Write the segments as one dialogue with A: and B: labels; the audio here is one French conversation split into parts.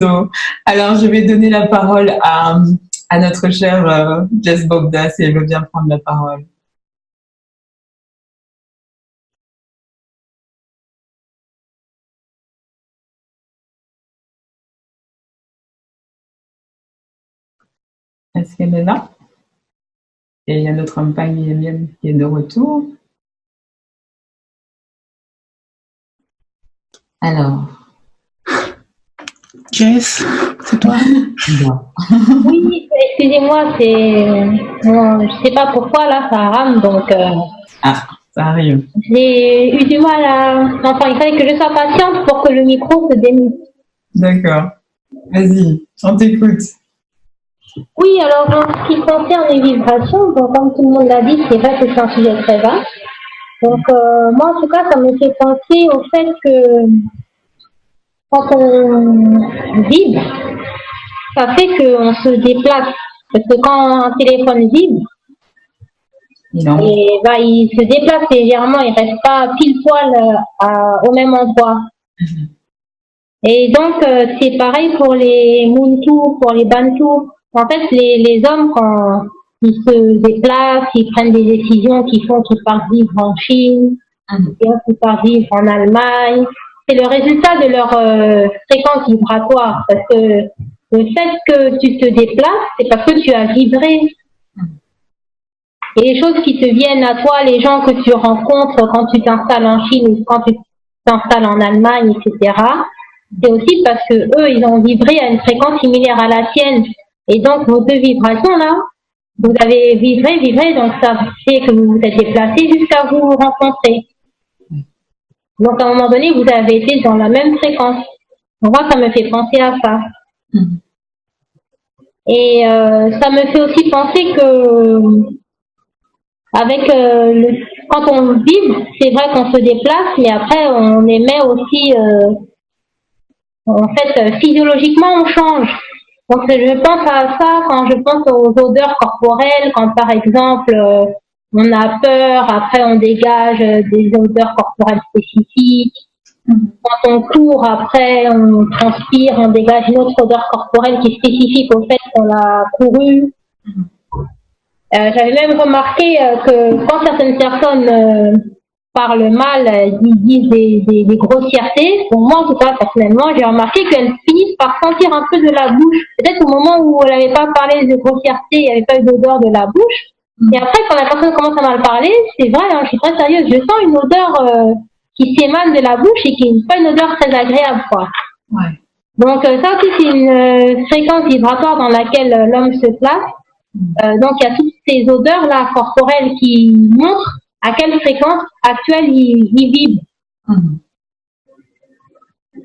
A: So, alors, je vais donner la parole à notre cher Jess Bobda, si elle veut bien prendre la parole. Est-ce qu'elle est là? Et il y a notre compagne qui est de retour. Alors.
B: Jess, c'est toi?
C: Oui, excusez-moi, je sais pas pourquoi là ça rame donc.
A: Ah, ça arrive.
C: J'ai eu du mal enfin, il fallait que je sois patiente pour que le micro se démute.
A: D'accord. Vas-y, on t'écoute.
C: Oui, alors en ce qui concerne les vibrations, donc, comme tout le monde l'a dit, c'est vrai que c'est un sujet très vaste. Donc moi en tout cas, ça me fait penser au fait que quand on vibre, ça fait qu'on se déplace. Parce que quand un téléphone vibre, il se déplace légèrement, il reste pas pile poil au même endroit. Mm-hmm. Et donc c'est pareil pour les Muntu, pour les Bantu. En fait, les hommes, quand ils se déplacent, ils prennent des décisions qui font qu'ils partent vivre en Chine, qu'ils partent vivre en Allemagne. C'est le résultat de leur fréquence vibratoire. Parce que le fait que tu te déplaces, c'est parce que tu as vibré. Et les choses qui te viennent à toi, les gens que tu rencontres quand tu t'installes en Chine ou quand tu t'installes en Allemagne, etc., c'est aussi parce que eux, ils ont vibré à une fréquence similaire à la tienne. Et donc, vos deux vibrations, là, vous avez vibré, donc ça fait que vous vous êtes déplacé jusqu'à vous rencontrer. Donc, à un moment donné, vous avez été dans la même fréquence. Donc, moi, ça me fait penser à ça. Et ça me fait aussi penser que avec quand on vibre, c'est vrai qu'on se déplace, mais après, on émet aussi... en fait, physiologiquement, on change. Donc, je pense à ça quand je pense aux odeurs corporelles, quand par exemple, on a peur, après on dégage des odeurs corporelles spécifiques. Quand on court, après on transpire, on dégage une autre odeur corporelle qui est spécifique au fait qu'on a couru. J'avais même remarqué que quand certaines personnes parlent mal, ils disent des grossièretés. Pour moi, en tout cas, personnellement, j'ai remarqué qu'elles finissent par sentir un peu de la bouche. Peut-être au moment où elle n'avait pas parlé de grossièreté, il n'y avait pas eu d'odeur de la bouche. Et après, quand la personne commence à mal parler, c'est vrai, hein, je suis très sérieuse, je sens une odeur qui s'émane de la bouche et qui n'est pas une odeur très agréable, quoi. Ouais. Donc ça aussi, c'est une fréquence vibratoire dans laquelle l'homme se place. Donc il y a toutes ces odeurs-là corporelles qui montrent à quelle fréquence actuelle il vibre.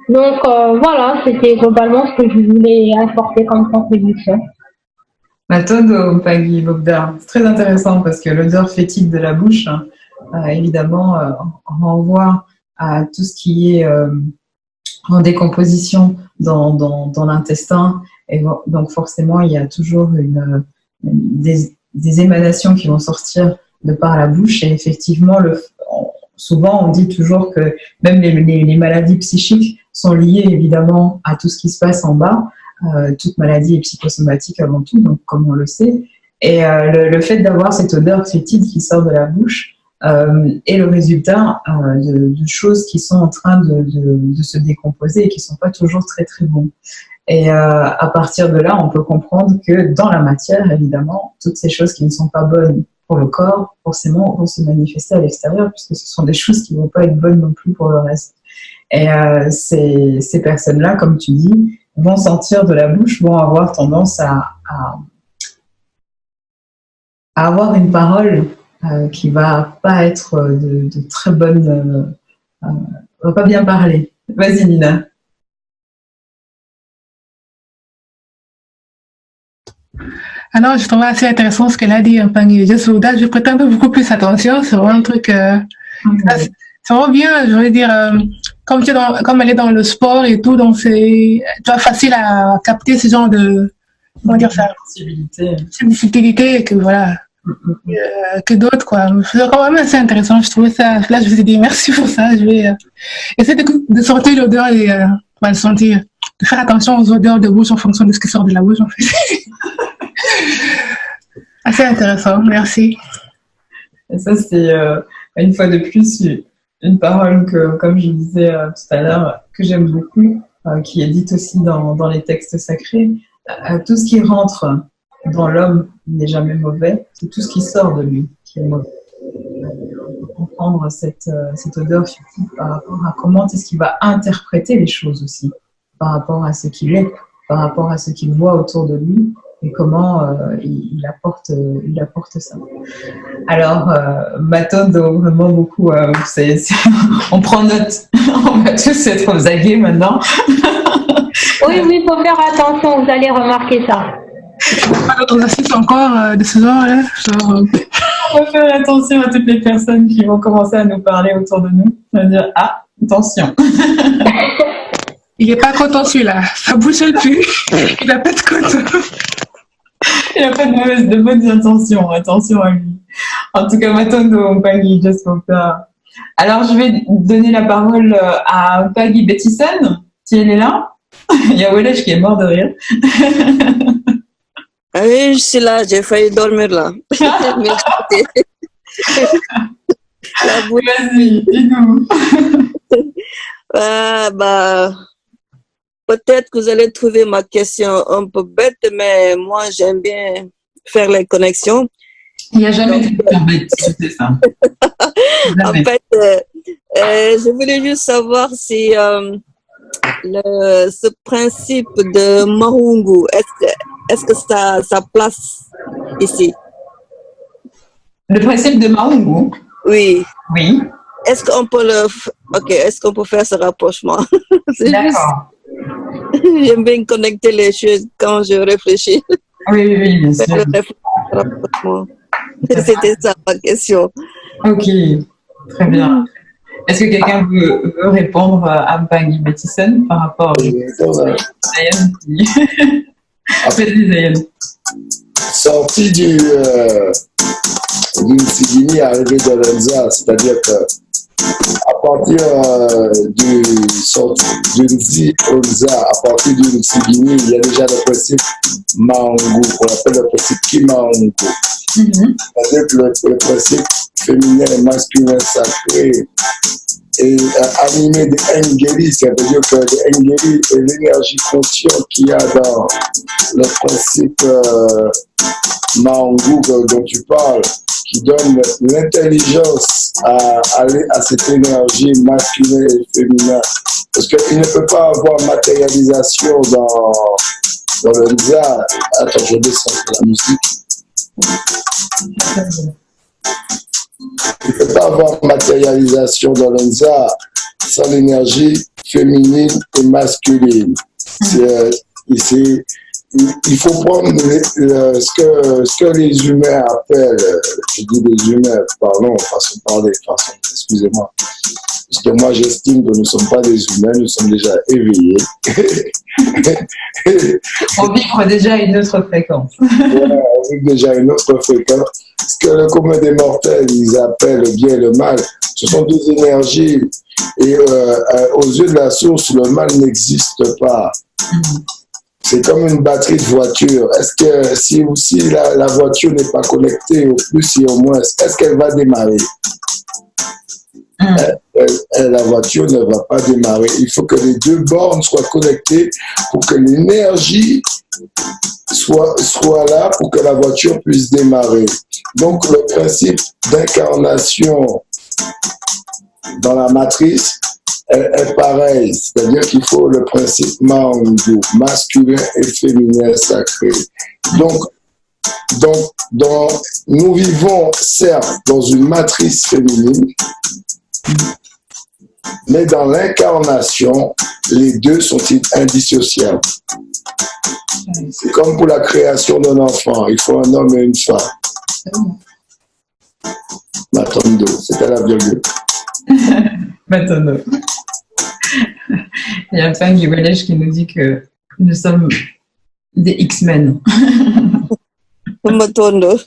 C: Donc voilà, c'était globalement ce que je voulais apporter comme contribution.
A: Todo, Paggy Bobda, c'est très intéressant parce que l'odeur fétide de la bouche, évidemment, renvoie à tout ce qui est en décomposition dans l'intestin. Et donc forcément, il y a toujours des émanations qui vont sortir de par la bouche. Et effectivement, souvent, on dit toujours que même les maladies psychiques sont liées évidemment à tout ce qui se passe en bas. Toute maladie est psychosomatique avant tout, donc comme on le sait. Et le fait d'avoir cette odeur fétide qui sort de la bouche est le résultat de choses qui sont en train de se décomposer et qui ne sont pas toujours très très bons. Et à partir de là, on peut comprendre que dans la matière, évidemment, toutes ces choses qui ne sont pas bonnes pour le corps, forcément, vont se manifester à l'extérieur, puisque ce sont des choses qui ne vont pas être bonnes non plus pour le reste. Et ces personnes-là, comme tu dis, vont sentir de la bouche, vont avoir tendance à avoir une parole qui va pas être de très bonne... va pas bien parler. Vas-y, Nina.
B: Alors, je trouvais assez intéressant ce qu'elle a dit, Jess Bobda. Je prête un peu beaucoup plus attention. C'est vraiment un truc... c'est vraiment bien, je veux dire... comme elle est dans le sport et tout, donc c'est facile à capter ce genre de... Comment dire ça? Sensibilité que voilà... que d'autres, quoi. C'est quand même assez intéressant, je trouvais ça. Là, je vous ai dit merci pour ça. Je vais essayer de sortir l'odeur et le sentir. de faire attention aux odeurs de bouche en fonction de ce qui sort de la bouche, en fait. Assez intéressant, merci.
A: Et ça, c'est une fois de plus une parole que, comme je disais tout à l'heure, que j'aime beaucoup, qui est dite aussi dans les textes sacrés. Tout ce qui rentre dans l'homme n'est jamais mauvais, c'est tout ce qui sort de lui qui est mauvais. Comprendre cette odeur surtout par rapport à comment est-ce qu'il va interpréter les choses aussi, par rapport à ce qu'il est, par rapport à ce qu'il voit autour de lui et comment il apporte ça. Alors, Matondo, vraiment beaucoup, on prend note, on va tous être aux aguets maintenant.
C: Oui, il faut faire attention, vous allez remarquer ça.
B: Pas d'autres astuces encore de ce genre-là,
A: On va faire attention à toutes les personnes qui vont commencer à nous parler autour de nous. On va dire, attention.
B: Il n'est pas content celui-là, ça bouge plus, il n'a pas de content.
A: Il n'a pas de bonnes intentions, attention à lui. En tout cas, Matondo Mpagi Jaspopa. Alors, je vais donner la parole à Mpagi Bettison, si elle est là. Il y a Welesh qui est mort de rire.
D: Ah oui, je suis là, j'ai failli dormir là.
A: Vas-y, dis-nous.
D: Peut-être que vous allez trouver ma question un peu bête, mais moi j'aime bien faire les connexions.
A: Il n'y a jamais de question bête, c'est ça.
D: En fait, je voulais juste savoir si ce principe de Mahungu, est-ce que ça place ici?
A: Le principe de Mahungu?
D: Oui.
A: Oui.
D: Est-ce qu'on peut faire ce rapprochement?
A: D'accord.
D: J'aime bien connecter les choses quand je réfléchis.
A: Oui, bien sûr.
D: C'était ça ma question.
A: Ok, très bien. Est-ce que quelqu'un veut répondre à Mpagi Bettison par rapport à Zayan? Vas-y, Zayan.
E: Sorti du Sigini arrivé de l'Enza, c'est-à-dire que à partir d'une Onza, à partir d'une Sigini, il y a déjà le principe Maungu, qu'on appelle le principe Kimaungu. C'est-à-dire que le principe féminin et masculin sacré est animé de Engeli, ça veut dire que le Engeli est l'énergie consciente qu'il y a dans le principe Maungu dont tu parles, qui donne l'intelligence à aller à cette énergie masculine et féminin. Parce qu'il ne peut pas avoir matérialisation dans le Nza. Attends, je descends la musique. Il ne peut pas avoir matérialisation dans le Nza sans l'énergie féminine et masculine. Il faut prendre ce que les humains appellent, je dis les humains, pardon, excusez-moi, parce que moi j'estime que nous ne sommes pas des humains, nous sommes déjà éveillés.
A: On vibre déjà une autre fréquence.
E: Voilà, on vibre déjà une autre fréquence. Ce que le commun des mortels, ils appellent le bien et le mal, ce sont deux énergies et aux yeux de la source, le mal n'existe pas. C'est comme une batterie de voiture. Est-ce que si la voiture n'est pas connectée au plus et au moins, est-ce qu'elle va démarrer? La voiture ne va pas démarrer. Il faut que les deux bornes soient connectées pour que l'énergie soit là pour que la voiture puisse démarrer. Donc le principe d'incarnation dans la matrice est pareil, c'est-à-dire qu'il faut le principe Maungu, masculin et féminin sacré. Donc, nous vivons certes dans une matrice féminine, mais dans l'incarnation, les deux sont indissociables. C'est comme pour la création d'un enfant, il faut un homme et une femme. Matondo, c'était la virgule.
A: Matondo. Il y a Mpagi Welesh qui nous dit que nous sommes des X-Men.
D: Matondo.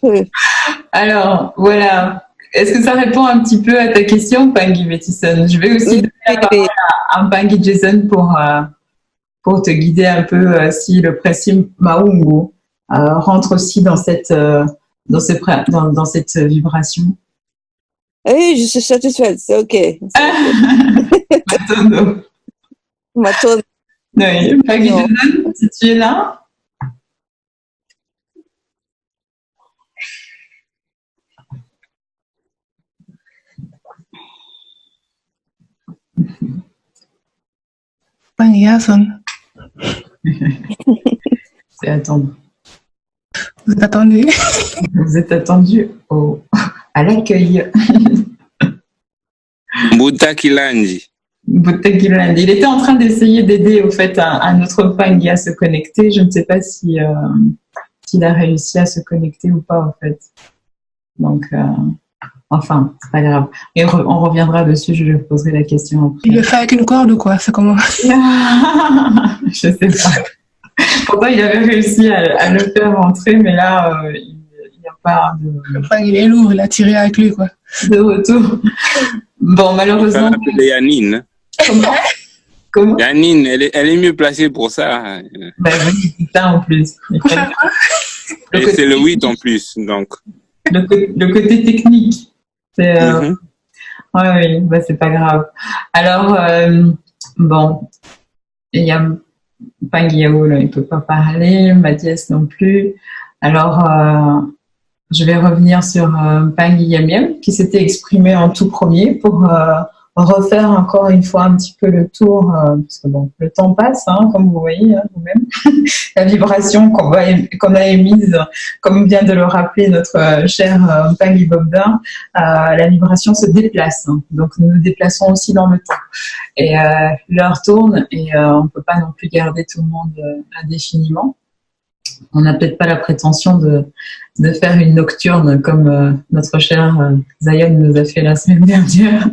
A: Alors, voilà. Est-ce que ça répond un petit peu à ta question, Mpagi Bettison? Je vais aussi donner la parole à Mpagi Jason pour pour te guider un peu si le principe Maungu rentre aussi dans cette vibration.
D: Oui, je suis satisfaite, c'est OK.
A: Matondo.
D: Matondo.
A: Oui, Pagidon, si tu es là. C'est attendu.
B: Vous êtes attendu.
A: Vous êtes attendu à l'accueil.
F: Butakilandi.
A: Butakilandi. Il était en train d'essayer d'aider au fait un autre Pangi à se connecter. Je ne sais pas s'il a réussi à se connecter ou pas en fait. Donc, enfin, c'est pas grave. Et on reviendra dessus. Je lui poserai la question après.
B: Il le fait avec une corde ou quoi? C'est comment?
A: Je sais pas. Pourtant, il avait réussi à le faire rentrer, mais là, il n'y a pas de...
B: Enfin, il est lourd, il a tiré avec lui, quoi.
A: De retour. Bon, malheureusement...
F: Yannine.
A: Comment?
F: Yannine, elle est mieux placée pour ça.
A: Ben oui, c'est ça en plus.
F: Et c'est le 8 en plus, donc.
A: Le côté technique. C'est... Oui, ben, c'est pas grave. Alors, bon, il y a... Pangiao, il ne peut pas parler, Mathias non plus. Alors, je vais revenir sur Pangi Yamiem, qui s'était exprimé en tout premier pour refaire encore une fois un petit peu le tour, parce que bon, le temps passe, hein, comme vous voyez vous-même. La vibration qu'on a émise, comme vient de le rappeler notre cher Pangi Bogdan, la vibration se déplace. Hein, donc, nous nous déplaçons aussi dans le temps. Et l'heure tourne et on ne peut pas non plus garder tout le monde indéfiniment. On n'a peut-être pas la prétention de faire une nocturne comme notre cher Zion nous a fait la semaine dernière.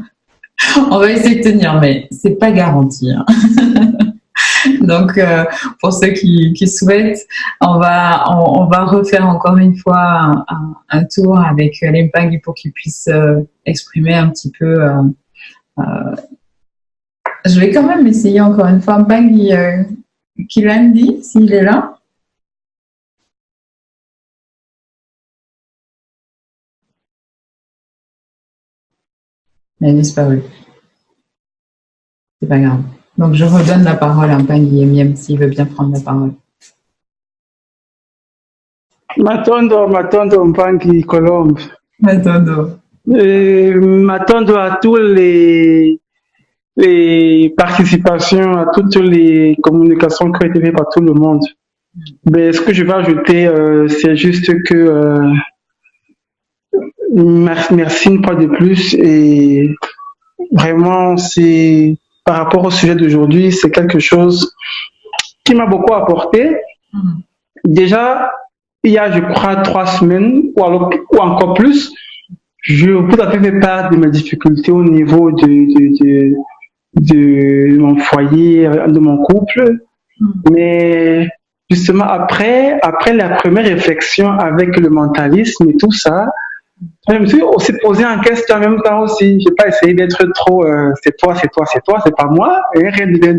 A: On va essayer de tenir, mais c'est pas garanti. Hein. Donc, pour ceux qui souhaitent, on va refaire encore une fois un tour avec les Mpagi pour qu'ils puissent exprimer un petit peu. Je vais quand même essayer encore une fois Mpagi Kilandi, s'il est là. Il a disparu. C'est pas grave. Donc, je redonne la parole à Mpagi Yamiem s'il veut bien prendre la parole.
G: Matondo Mpagi Colombe.
A: Matondo.
G: Matondo à tous les participations, à toutes les communications qui ont été faites par tout le monde. Mais ce que je vais ajouter, c'est juste que merci une fois de plus et vraiment c'est par rapport au sujet d'aujourd'hui, c'est quelque chose qui m'a beaucoup apporté. Déjà, il y a, je crois, 3 semaines ou encore plus, je vous avais fait part de mes difficultés au niveau de mon foyer, de mon couple. Mais justement, après la première réflexion avec le mentalisme et tout ça, je me suis aussi posé en question en même temps aussi. Je n'ai pas essayé d'être trop c'est toi, c'est pas moi. Et rien ne vient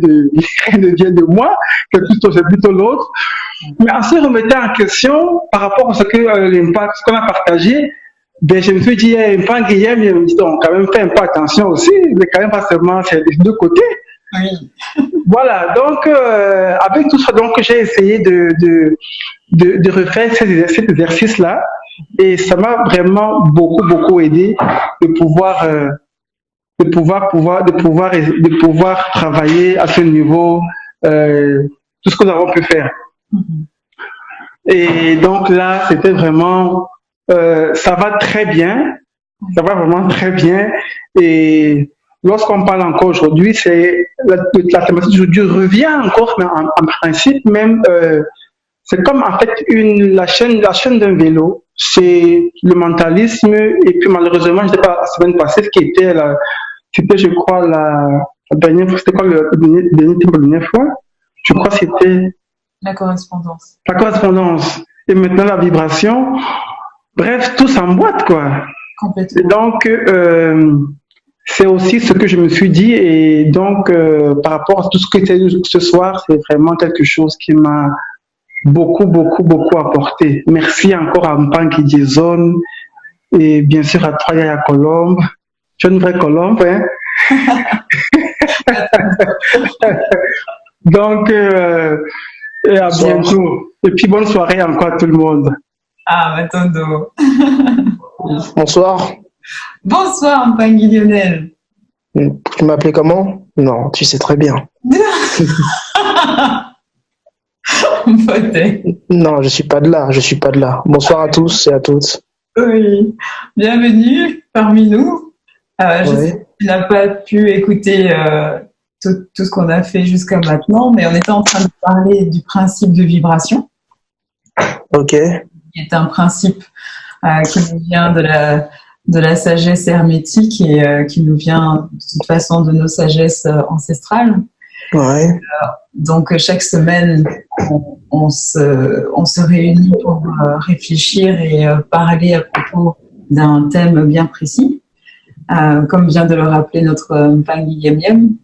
G: de moi, c'est plutôt l'autre. Mais en se remettant en question par rapport à ce qu'on a partagé, ben, je me suis dit, Mpagi Yamiem, on quand même fait un peu attention aussi, mais quand même pas seulement c'est des deux côtés.
A: Oui.
G: Voilà, donc avec tout ça, donc j'ai essayé de refaire cet exercice-là. Et ça m'a vraiment beaucoup aidé de pouvoir travailler à ce niveau tout ce que nous avons pu faire. Et donc là, c'était vraiment ça va très bien, ça va vraiment très bien. Et lorsqu'on parle encore aujourd'hui, c'est la thématique d'aujourd'hui revient encore, mais en principe même. C'est comme en fait la chaîne d'un vélo, c'est le mentalisme et puis malheureusement, je ne sais pas la semaine passée ce qui était c'était je crois la dernière fois, c'était quoi la dernière fois? Je crois que c'était
A: la correspondance.
G: La correspondance et maintenant la vibration. Bref, tout s'emboîte quoi.
A: Complètement.
G: Et donc c'est aussi ce que je me suis dit. Et donc, par rapport à tout ce que tu as dit ce soir, c'est vraiment quelque chose qui m'a beaucoup apporté. Merci encore à Mpangi Jason et bien sûr à toi, Yaya Colombe. Tu es une vraie Colombe, hein? Donc, et à bientôt. Et puis, bonne soirée encore à tout le monde.
A: Ah, Matondo.
H: Bonsoir.
A: Bonsoir, Mpangi Lionel.
H: Tu m'appelais comment? Non, tu sais très bien. Non, je suis pas de là. Bonsoir à tous et à toutes.
A: Oui, bienvenue parmi nous. Je sais que tu n'as pas pu écouter tout ce qu'on a fait jusqu'à maintenant, mais on était en train de parler du principe de vibration.
H: Ok.
A: Qui est un principe qui nous vient de la sagesse hermétique et qui nous vient de toute façon de nos sagesses ancestrales.
H: Ouais.
A: Donc chaque semaine, on se réunit pour réfléchir et parler à propos d'un thème bien précis. Comme vient de le rappeler notre Mpangi Yem Yem,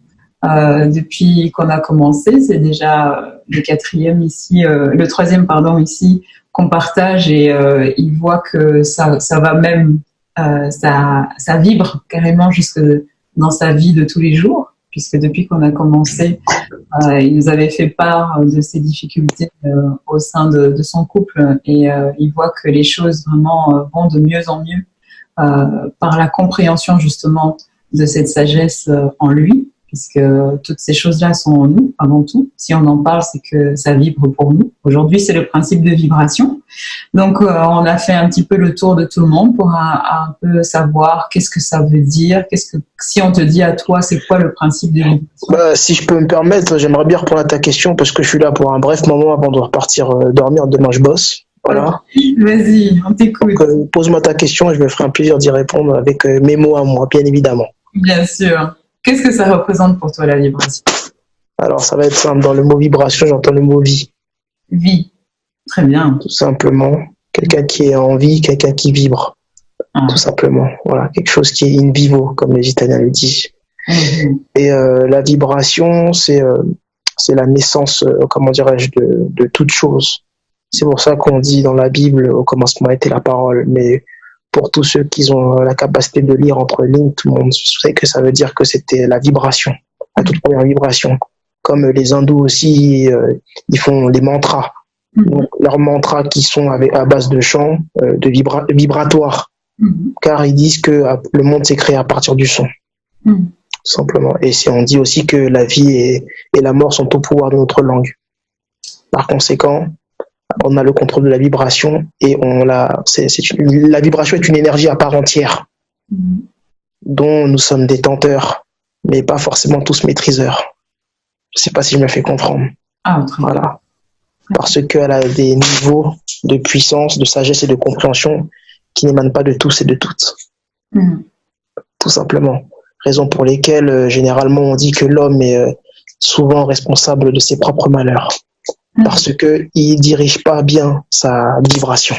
A: depuis qu'on a commencé, c'est déjà le troisième ici qu'on partage et il voit que ça va même, ça vibre carrément jusque dans sa vie de tous les jours. Puisque depuis qu'on a commencé, il nous avait fait part de ses difficultés au sein de son couple et il voit que les choses vraiment vont de mieux en mieux par la compréhension justement de cette sagesse en lui, puisque toutes ces choses-là sont en nous avant tout. Si on en parle, c'est que ça vibre pour nous. Aujourd'hui, c'est le principe de vibration. Donc, on a fait un petit peu le tour de tout le monde pour un peu savoir qu'est-ce que ça veut dire. Si on te dit à toi, c'est quoi le principe de vibration?
H: Si je peux me permettre, j'aimerais bien répondre à ta question parce que je suis là pour un bref moment avant de repartir dormir. Demain, je bosse. Voilà.
A: Vas-y, on t'écoute.
H: Donc, pose-moi ta question et je me ferai un plaisir d'y répondre avec mes mots à moi, bien évidemment.
A: Bien sûr. Qu'est-ce que ça représente pour toi, la vibration?
H: Alors, ça va être simple. Dans le mot vibration, j'entends le mot vie.
A: Vie. Très bien.
H: Tout simplement. Quelqu'un qui est en vie, quelqu'un qui vibre. Tout simplement. Voilà. Quelque chose qui est in vivo, comme les Italiens le disent. Et la vibration, c'est la naissance, comment dirais-je, de toute chose. C'est pour ça qu'on dit dans la Bible, au commencement était la parole. Mais pour tous ceux qui ont la capacité de lire entre lignes, tout le monde sait que ça veut dire que c'était la vibration, la toute première vibration. Comme les hindous aussi, ils font les mantras. Donc, leurs mantras qui sont à base de chants, vibratoires. Car ils disent que le monde s'est créé à partir du son. Tout simplement. Et on dit aussi que la vie et la mort sont au pouvoir de notre langue. Par conséquent, on a le contrôle de la vibration et la vibration est une énergie à part entière dont nous sommes détenteurs, mais pas forcément tous maîtriseurs. Je ne sais pas si je me fais comprendre. Voilà. Parce qu'elle a des niveaux de puissance, de sagesse et de compréhension qui n'émanent pas de tous et de toutes. Tout simplement. Raison pour lesquelles, généralement, on dit que l'homme est souvent responsable de ses propres malheurs. Parce qu'il ne dirige pas bien sa vibration.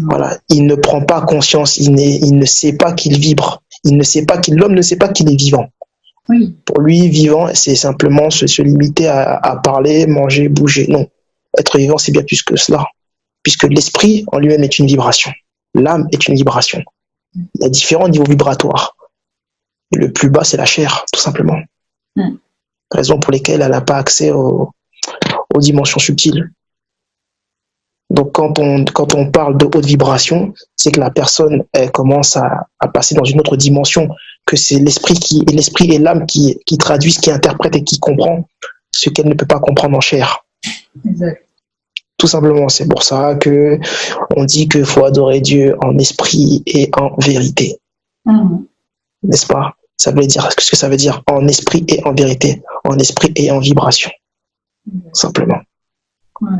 H: Voilà. Il ne prend pas conscience, il ne sait pas qu'il vibre. L'homme ne sait pas qu'il est vivant.
A: Oui.
H: Pour lui, vivant, c'est simplement se limiter à parler, manger, bouger. Non. Être vivant, c'est bien plus que cela. Puisque l'esprit en lui-même est une vibration. L'âme est une vibration. Il y a différents niveaux vibratoires. Et le plus bas, c'est la chair, tout simplement. Raison pour lesquelles elle n'a pas accès aux dimensions subtiles. Donc quand on parle de haute vibration, c'est que la personne elle commence à passer dans une autre dimension, que c'est l'esprit et l'âme qui traduisent, qui interprètent et qui comprend ce qu'elle ne peut pas comprendre en chair.
A: Exact.
H: Tout simplement, c'est pour ça que on dit qu'il faut adorer Dieu en esprit et en vérité. N'est-ce pas? Ça veut dire, qu'est-ce que ça veut dire? En esprit et en vérité, en esprit et en vibration. Simplement.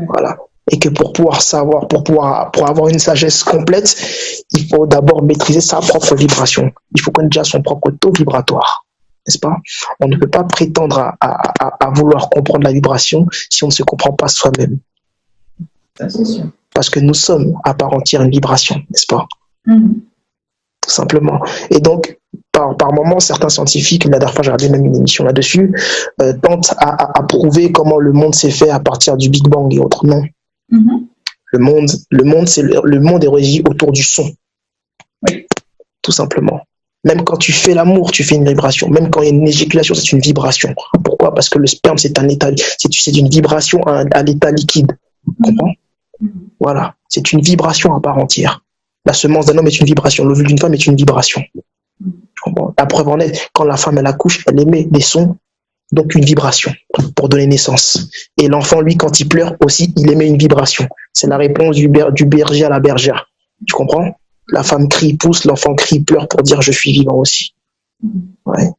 H: Voilà. Et que pour pouvoir savoir, pour avoir une sagesse complète, il faut d'abord maîtriser sa propre vibration. Il faut connaître déjà son propre taux vibratoire. N'est-ce pas? On ne peut pas prétendre à vouloir comprendre la vibration si on ne se comprend pas soi-même.
A: Ça, c'est sûr.
H: Parce que nous sommes à part entière une vibration, n'est-ce pas? tout simplement. Et donc, par moments, certains scientifiques, la dernière fois j'ai regardé même une émission là-dessus, tentent à prouver comment le monde s'est fait à partir du Big Bang et autres. Non. Le monde est régi autour du son.
A: Oui.
H: Tout simplement. Même quand tu fais l'amour, tu fais une vibration. Même quand il y a une éjaculation, c'est une vibration. Pourquoi? Parce que le sperme, c'est un état, c'est une vibration à l'état liquide. Tu comprends? Voilà. C'est une vibration à part entière. La semence d'un homme est une vibration. L'ovule d'une femme est une vibration. Tu comprends? La preuve en est, quand la femme elle accouche, elle émet des sons, donc une vibration pour donner naissance. Et l'enfant, lui, quand il pleure aussi, il émet une vibration. C'est la réponse du berger à la bergère. Tu comprends? La femme crie, pousse, l'enfant crie, pleure pour dire je suis vivant aussi. Ouais.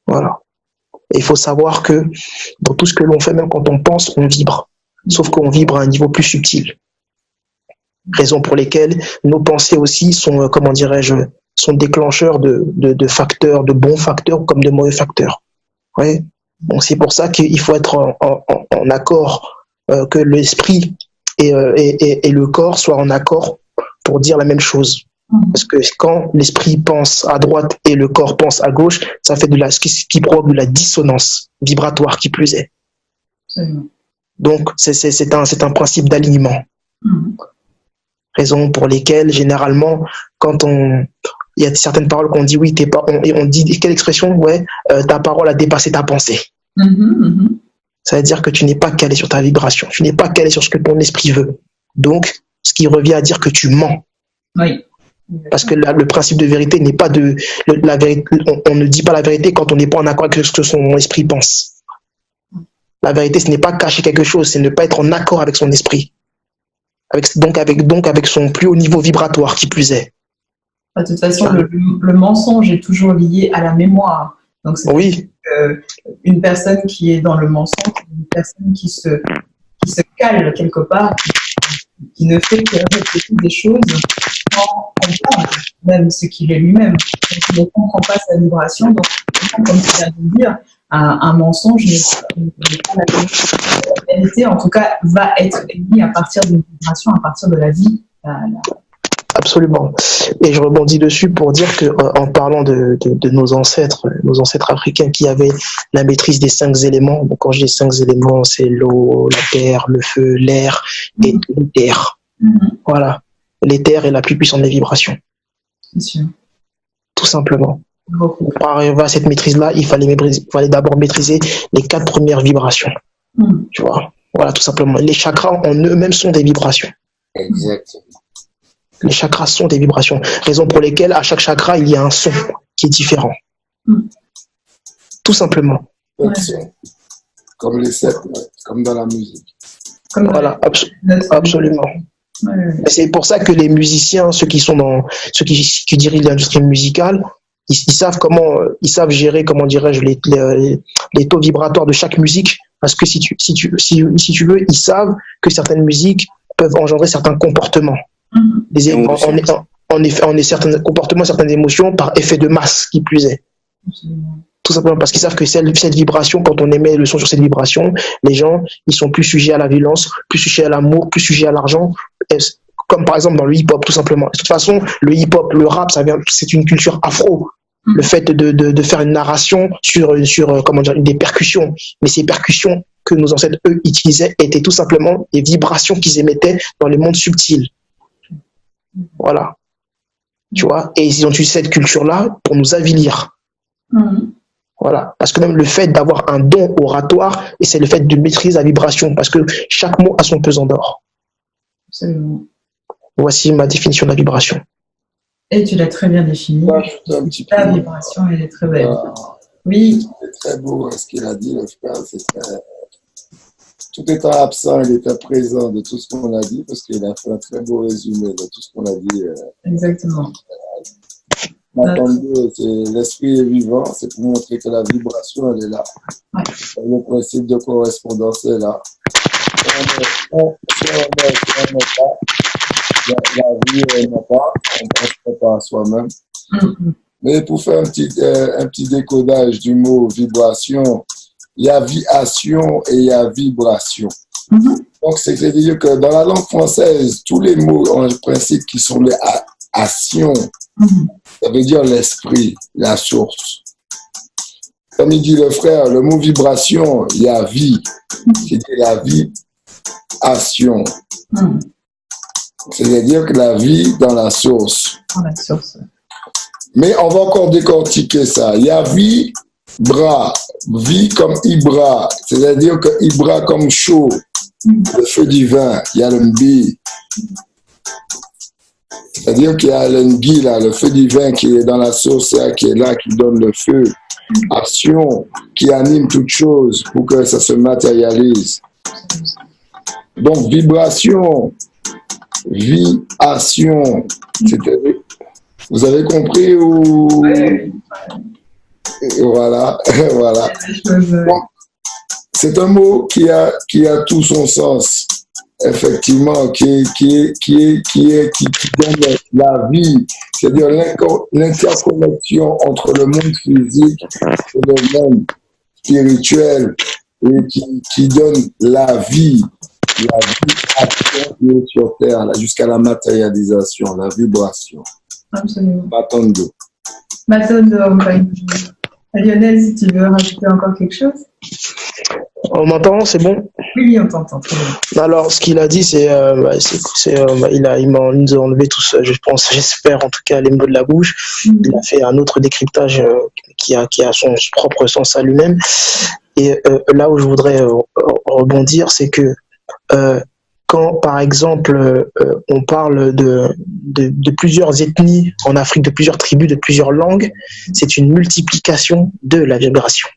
H: Voilà. Et il faut savoir que dans tout ce que l'on fait, même quand on pense, on vibre. Sauf qu'on vibre à un niveau plus subtil. Raison pour lesquelles nos pensées aussi sont, comment dirais-je, sont déclencheurs de facteurs, de bons facteurs comme de mauvais facteurs. Ouais. Bon, c'est pour ça qu'il faut être en accord, que l'esprit et le corps soient en accord pour dire la même chose. Parce que quand l'esprit pense à droite et le corps pense à gauche, ça fait ce qui provoque de la dissonance vibratoire qui plus est. Donc, c'est un principe d'alignement. Raison pour lesquelles, généralement, quand il y a certaines paroles qu'on dit, oui, on dit, quelle expression? Ouais, ta parole a dépassé ta pensée. Ça veut dire que tu n'es pas calé sur ta vibration, tu n'es pas calé sur ce que ton esprit veut. Donc, ce qui revient à dire que tu mens.
A: Oui.
H: Parce que le principe de vérité n'est pas la vérité. On ne dit pas la vérité quand on n'est pas en accord avec ce que son esprit pense. La vérité, ce n'est pas cacher quelque chose, c'est ne pas être en accord avec son esprit. Donc avec son plus haut niveau vibratoire, qui plus est.
A: De toute façon, le mensonge est toujours lié à la mémoire. Donc, c'est
H: oui.
A: Une personne qui est dans le mensonge, une personne qui se cale quelque part, qui ne fait que répéter des choses sans comprendre même ce qu'il est lui-même. Donc, il ne comprend pas sa vibration. Donc, comme tu viens de le dire, un mensonge n'est pas la vérité. La vérité, en tout cas, va être émise à partir d'une vibration, à partir de la vie.
H: Absolument. Et je rebondis dessus pour dire que en parlant de nos ancêtres africains qui avaient la maîtrise des 5 éléments. Donc quand je dis 5 éléments, c'est l'eau, la terre, le feu, l'air et l'éther. Voilà. L'éther est la plus puissante des vibrations.
A: C'est sûr.
H: Tout simplement. Pour arriver à cette maîtrise-là, il fallait d'abord maîtriser les 4 premières vibrations. Tu vois. Voilà, tout simplement. Les chakras en eux-mêmes sont des vibrations.
E: Exactement.
H: Les chakras sont des vibrations. Raison pour lesquelles à chaque chakra, il y a un son qui est différent. Tout simplement.
E: Comme les 7, comme dans la musique.
H: Voilà, absolument. Et c'est pour ça que les musiciens, ceux qui dirigent l'industrie musicale, ils savent gérer, comment dirais-je, les taux vibratoires de chaque musique. Parce que si tu veux, ils savent que certaines musiques peuvent engendrer certains comportements. En effet, certains comportements, certaines émotions par effet de masse, qui plus est. Tout simplement parce qu'ils savent que cette vibration, quand on émet le son sur cette vibration, les gens, ils sont plus sujets à la violence, plus sujets à l'amour, plus sujets à l'argent, comme par exemple dans le hip-hop, tout simplement. De toute façon, le hip-hop, le rap, c'est une culture afro. Le fait de faire une narration sur comment dire, des percussions. Mais ces percussions que nos ancêtres, eux, utilisaient étaient tout simplement des vibrations qu'ils émettaient dans les mondes subtils. Voilà. Tu vois, et ils ont utilisé cette culture-là pour nous avilir. Voilà. Parce que même le fait d'avoir un don oratoire, et c'est le fait de maîtriser la vibration, parce que chaque mot a son pesant d'or.
A: Absolument.
H: Voici ma définition de la vibration.
A: Et tu l'as très bien définie. La vibration, elle est très belle. Oui.
E: C'est très beau ce qu'il a dit, le frère. Tout étant absent, il était présent de tout ce qu'on a dit, parce qu'il a fait un très beau résumé de tout ce qu'on a dit.
A: Exactement.
E: L'esprit est vivant, c'est pour montrer que la vibration, elle est là. Ouais. Le principe de correspondance est là. Si on n'est pas, la vie n'a pas, on ne pense pas à soi-même. Mais pour faire un petit décodage du mot vibration, il y a viation et il y a vibration. Donc, c'est-à-dire que dans la langue française, tous les mots ont un principe qui sont les actions Ça veut dire l'esprit, la source. Comme il dit le frère, le mot vibration, il y a vie. C'est la vibration. C'est-à-dire que la vie dans la source.
A: Dans la source.
E: Mais on va encore décortiquer ça. Il y a vie, bras, vie comme Ibra, c'est-à-dire que Ibra comme chaud, le feu divin, il y a le Mbi. C'est-à-dire qu'il y a le Mbi, là, le feu divin qui est dans la source, qui est là, qui donne le feu. Action, qui anime toute chose pour que ça se matérialise. Donc, vibration, viation, c'est-à-dire, vous avez compris ou...
A: Oui.
E: Voilà, voilà. Bon, c'est un mot qui a tout son sens, effectivement, qui donne la vie, c'est-à-dire l'interconnexion entre le monde physique et le monde spirituel, et qui donne la vie action qui est sur Terre, là, jusqu'à la matérialisation, la vibration.
A: Absolument.
E: Batondo.
A: Lionel, si tu veux rajouter encore quelque chose.
H: On m'entend, c'est bon?
A: Oui, on t'entend. Très bien.
H: Alors, ce qu'il a dit, il nous a enlevé tous, je pense, j'espère en tout cas, les mots de la bouche. Il a fait un autre décryptage qui a son propre sens à lui-même. Et là où je voudrais rebondir, c'est que quand, par exemple, on parle de plusieurs ethnies en Afrique, de plusieurs tribus, de plusieurs langues, c'est une multiplication de la vibration.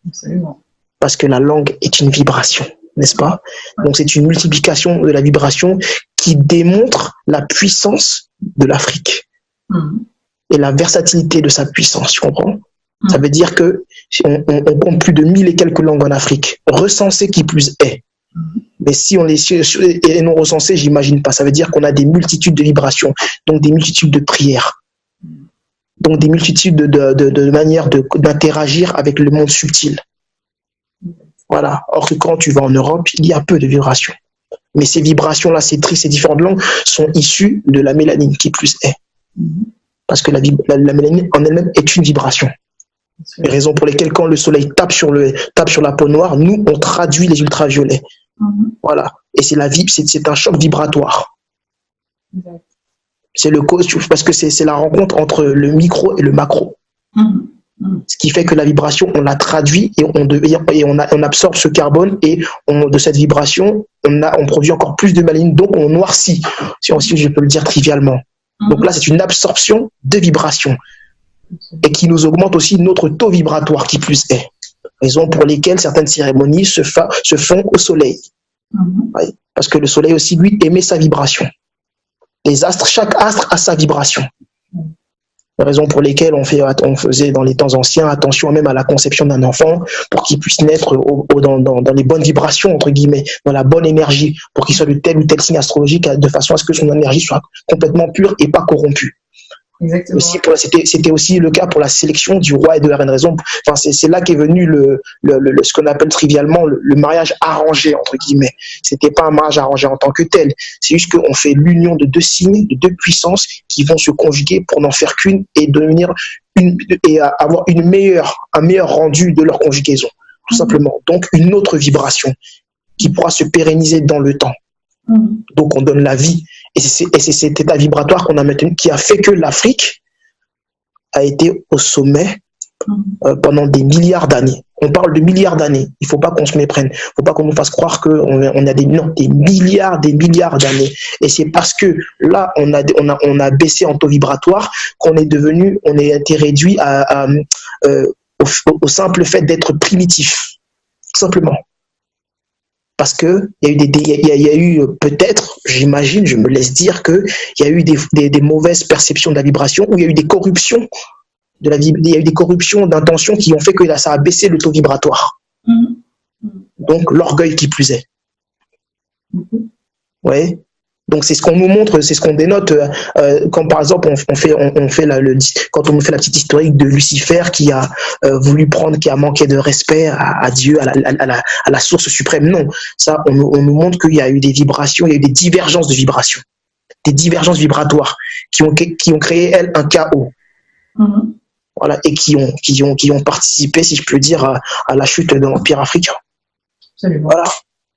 A: Absolument. Parce
H: que la langue est une vibration, n'est-ce pas? Donc c'est une multiplication de la vibration qui démontre la puissance de l'Afrique et la versatilité de sa puissance, tu comprends? Ça veut dire que on compte plus de 1000 et quelques langues en Afrique, recensées qui plus est. Mais si on les et non recensées, j'imagine pas. Ça veut dire qu'on a des multitudes de vibrations, donc des multitudes de prières, donc des multitudes de manières d'interagir avec le monde subtil. Voilà. Or que quand tu vas en Europe, il y a peu de vibrations. Mais ces vibrations-là, ces différentes langues sont issues de la mélanine qui plus est. Parce que la mélanine en elle-même est une vibration. Les raisons pour lesquelles quand le soleil tape sur la peau noire, nous, on traduit les ultraviolets. Voilà. Et c'est un choc vibratoire. C'est le cause, parce que c'est la rencontre entre le micro et le macro. Ce qui fait que la vibration, on la traduit et on absorbe ce carbone et de cette vibration, on produit encore plus de mélanine, donc on noircit, si je peux le dire trivialement. Donc là, c'est une absorption de vibration et qui nous augmente aussi notre taux vibratoire qui plus est. Raison pour lesquelles certaines cérémonies se font au soleil. Oui, parce que le soleil aussi, lui, émet sa vibration. Les astres, chaque astre a sa vibration. Raison pour lesquelles on faisait dans les temps anciens attention même à la conception d'un enfant pour qu'il puisse naître dans les bonnes vibrations, entre guillemets, dans la bonne énergie, pour qu'il soit de tel ou tel signe astrologique, de façon à ce que son énergie soit complètement pure et pas corrompue.
A: Exactement.
H: C'était aussi le cas pour la sélection du roi et de la reine. Raison, enfin, c'est là qu'est venu ce qu'on appelle trivialement le mariage arrangé, entre guillemets. C'était pas un mariage arrangé en tant que tel. C'est juste qu'on fait l'union de deux signes, de deux puissances qui vont se conjuguer pour n'en faire qu'une et avoir un meilleur rendu de leur conjugaison. Tout simplement. Donc, une autre vibration qui pourra se pérenniser dans le temps. Donc, on donne la vie. Et c'est cet état vibratoire qu'on a maintenu qui a fait que l'Afrique a été au sommet pendant des milliards d'années. On parle de milliards d'années. Il ne faut pas qu'on se méprenne. Il ne faut pas qu'on nous fasse croire qu'on a des milliards d'années. Et c'est parce que là, on a baissé en taux vibratoire qu'on on a été réduit au simple fait d'être primitif. Tout simplement. Parce que il y a eu peut-être, j'imagine, je me laisse dire que il y a eu des mauvaises perceptions de la vibration, ou il y a eu des corruptions il y a eu des corruptions d'intention qui ont fait que là, ça a baissé le taux vibratoire. Donc l'orgueil qui plus est. Ouais. Donc c'est ce qu'on nous montre, c'est ce qu'on dénote quand par exemple quand on fait la petite historique de Lucifer qui a voulu qui a manqué de respect à Dieu, à la source suprême. Non, ça on nous montre qu'il y a eu des vibrations, il y a eu des divergences de vibrations. des divergences vibratoires qui ont créé, elles, un chaos. Voilà, et qui ont participé, si je peux dire, à la chute de l'Empire africain.
A: Absolument.
H: Voilà,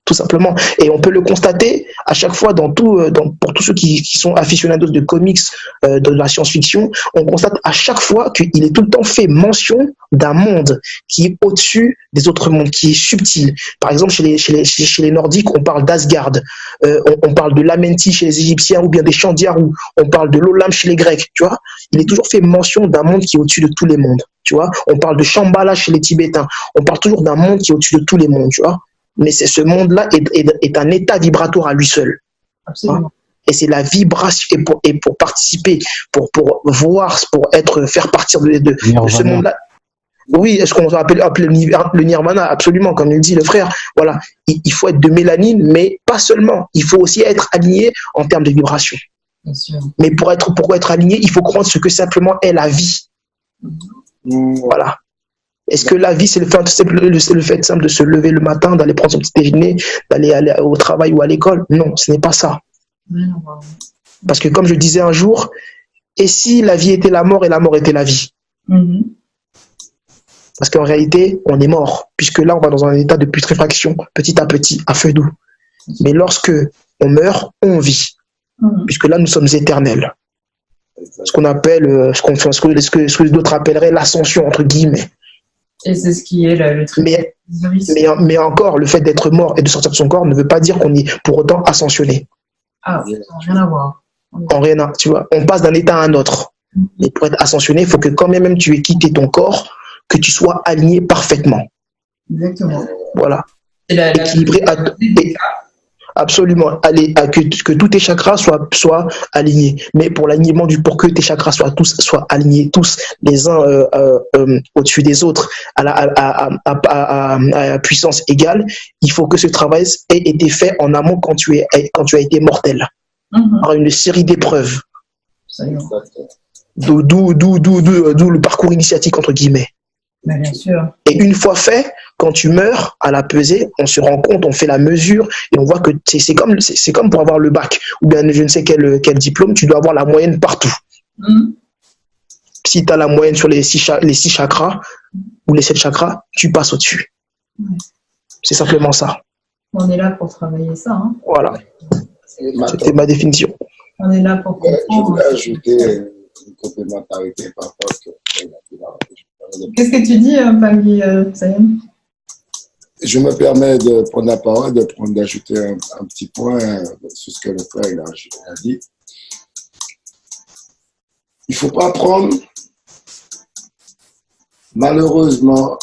H: tout simplement. Et on peut le constater à chaque fois pour tous ceux qui sont aficionados de comics, de la science-fiction, on constate à chaque fois qu'il est tout le temps fait mention d'un monde qui est au-dessus des autres mondes, qui est subtil. Par exemple, chez les Nordiques, on parle d'Asgard, on parle de l'Amenti chez les Égyptiens, ou bien des Chandiarou, on parle de l'Olam chez les Grecs, tu vois. Il est toujours fait mention d'un monde qui est au-dessus de tous les mondes, tu vois. On parle de Shambhala chez les Tibétains, on parle toujours d'un monde qui est au-dessus de tous les mondes, tu vois. Mais ce monde-là est un état vibratoire à lui seul.
A: Absolument.
H: Et c'est la vibration, et pour participer, pour voir, faire partir de ce monde-là. Oui, est-ce qu'on appelle le nirvana? Absolument, comme il dit le frère. Voilà, il faut être de mélanine, mais pas seulement. Il faut aussi être aligné en termes de vibration.
A: Bien sûr.
H: Mais pour être aligné, il faut comprendre ce que simplement est la vie. Voilà. Est-ce que la vie, c'est le fait simple de se lever le matin, d'aller prendre son petit déjeuner, d'aller au travail ou à l'école? Non, ce n'est pas ça. Parce que comme je disais un jour, et si la vie était la mort et la mort était la vie? Parce qu'en réalité, on est mort, puisque là, on va dans un état de putréfaction, petit à petit, à feu doux. Mais lorsque on meurt, on vit, puisque là, nous sommes éternels. Ce qu'on appelle, ce que d'autres appelleraient l'ascension, entre guillemets.
A: Et c'est ce qui est le truc.
H: Mais encore, le fait d'être mort et de sortir de son corps ne veut pas dire qu'on est pour autant ascensionné.
A: Ah, ça n'a rien à voir.
H: Tu vois, on passe d'un état à un autre. Et pour être ascensionné, il faut que quand même tu aies quitté ton corps, que tu sois aligné parfaitement.
A: Exactement.
H: Voilà.
A: Équilibré.
H: Absolument. Que tous tes chakras soient alignés. Mais pour l'alignement pour que tes chakras soient alignés, tous les uns au-dessus des autres, à puissance égale, il faut que ce travail ait été fait en amont quand tu as été mortel. Par une série d'épreuves. D'où le parcours initiatique, entre guillemets.
A: Mais bien sûr.
H: Et une fois fait, quand tu meurs, à la pesée, on se rend compte, on fait la mesure et on voit que c'est comme pour avoir le bac ou bien je ne sais quel diplôme, tu dois avoir la moyenne partout. Si tu as la moyenne sur les 6 chakras ou les 7 chakras, tu passes au-dessus. C'est simplement ça.
A: On est là pour travailler ça. Hein.
H: Voilà. C'était ma définition.
A: On est là pour comprendre.
E: Je voulais ajouter une complémentarité par rapport à ce que
A: Qu'est-ce que tu dis, Pangui Sayem?
E: Je me permets de prendre la parole, d'ajouter un petit point sur ce que le frère a dit. Il ne faut pas prendre, malheureusement,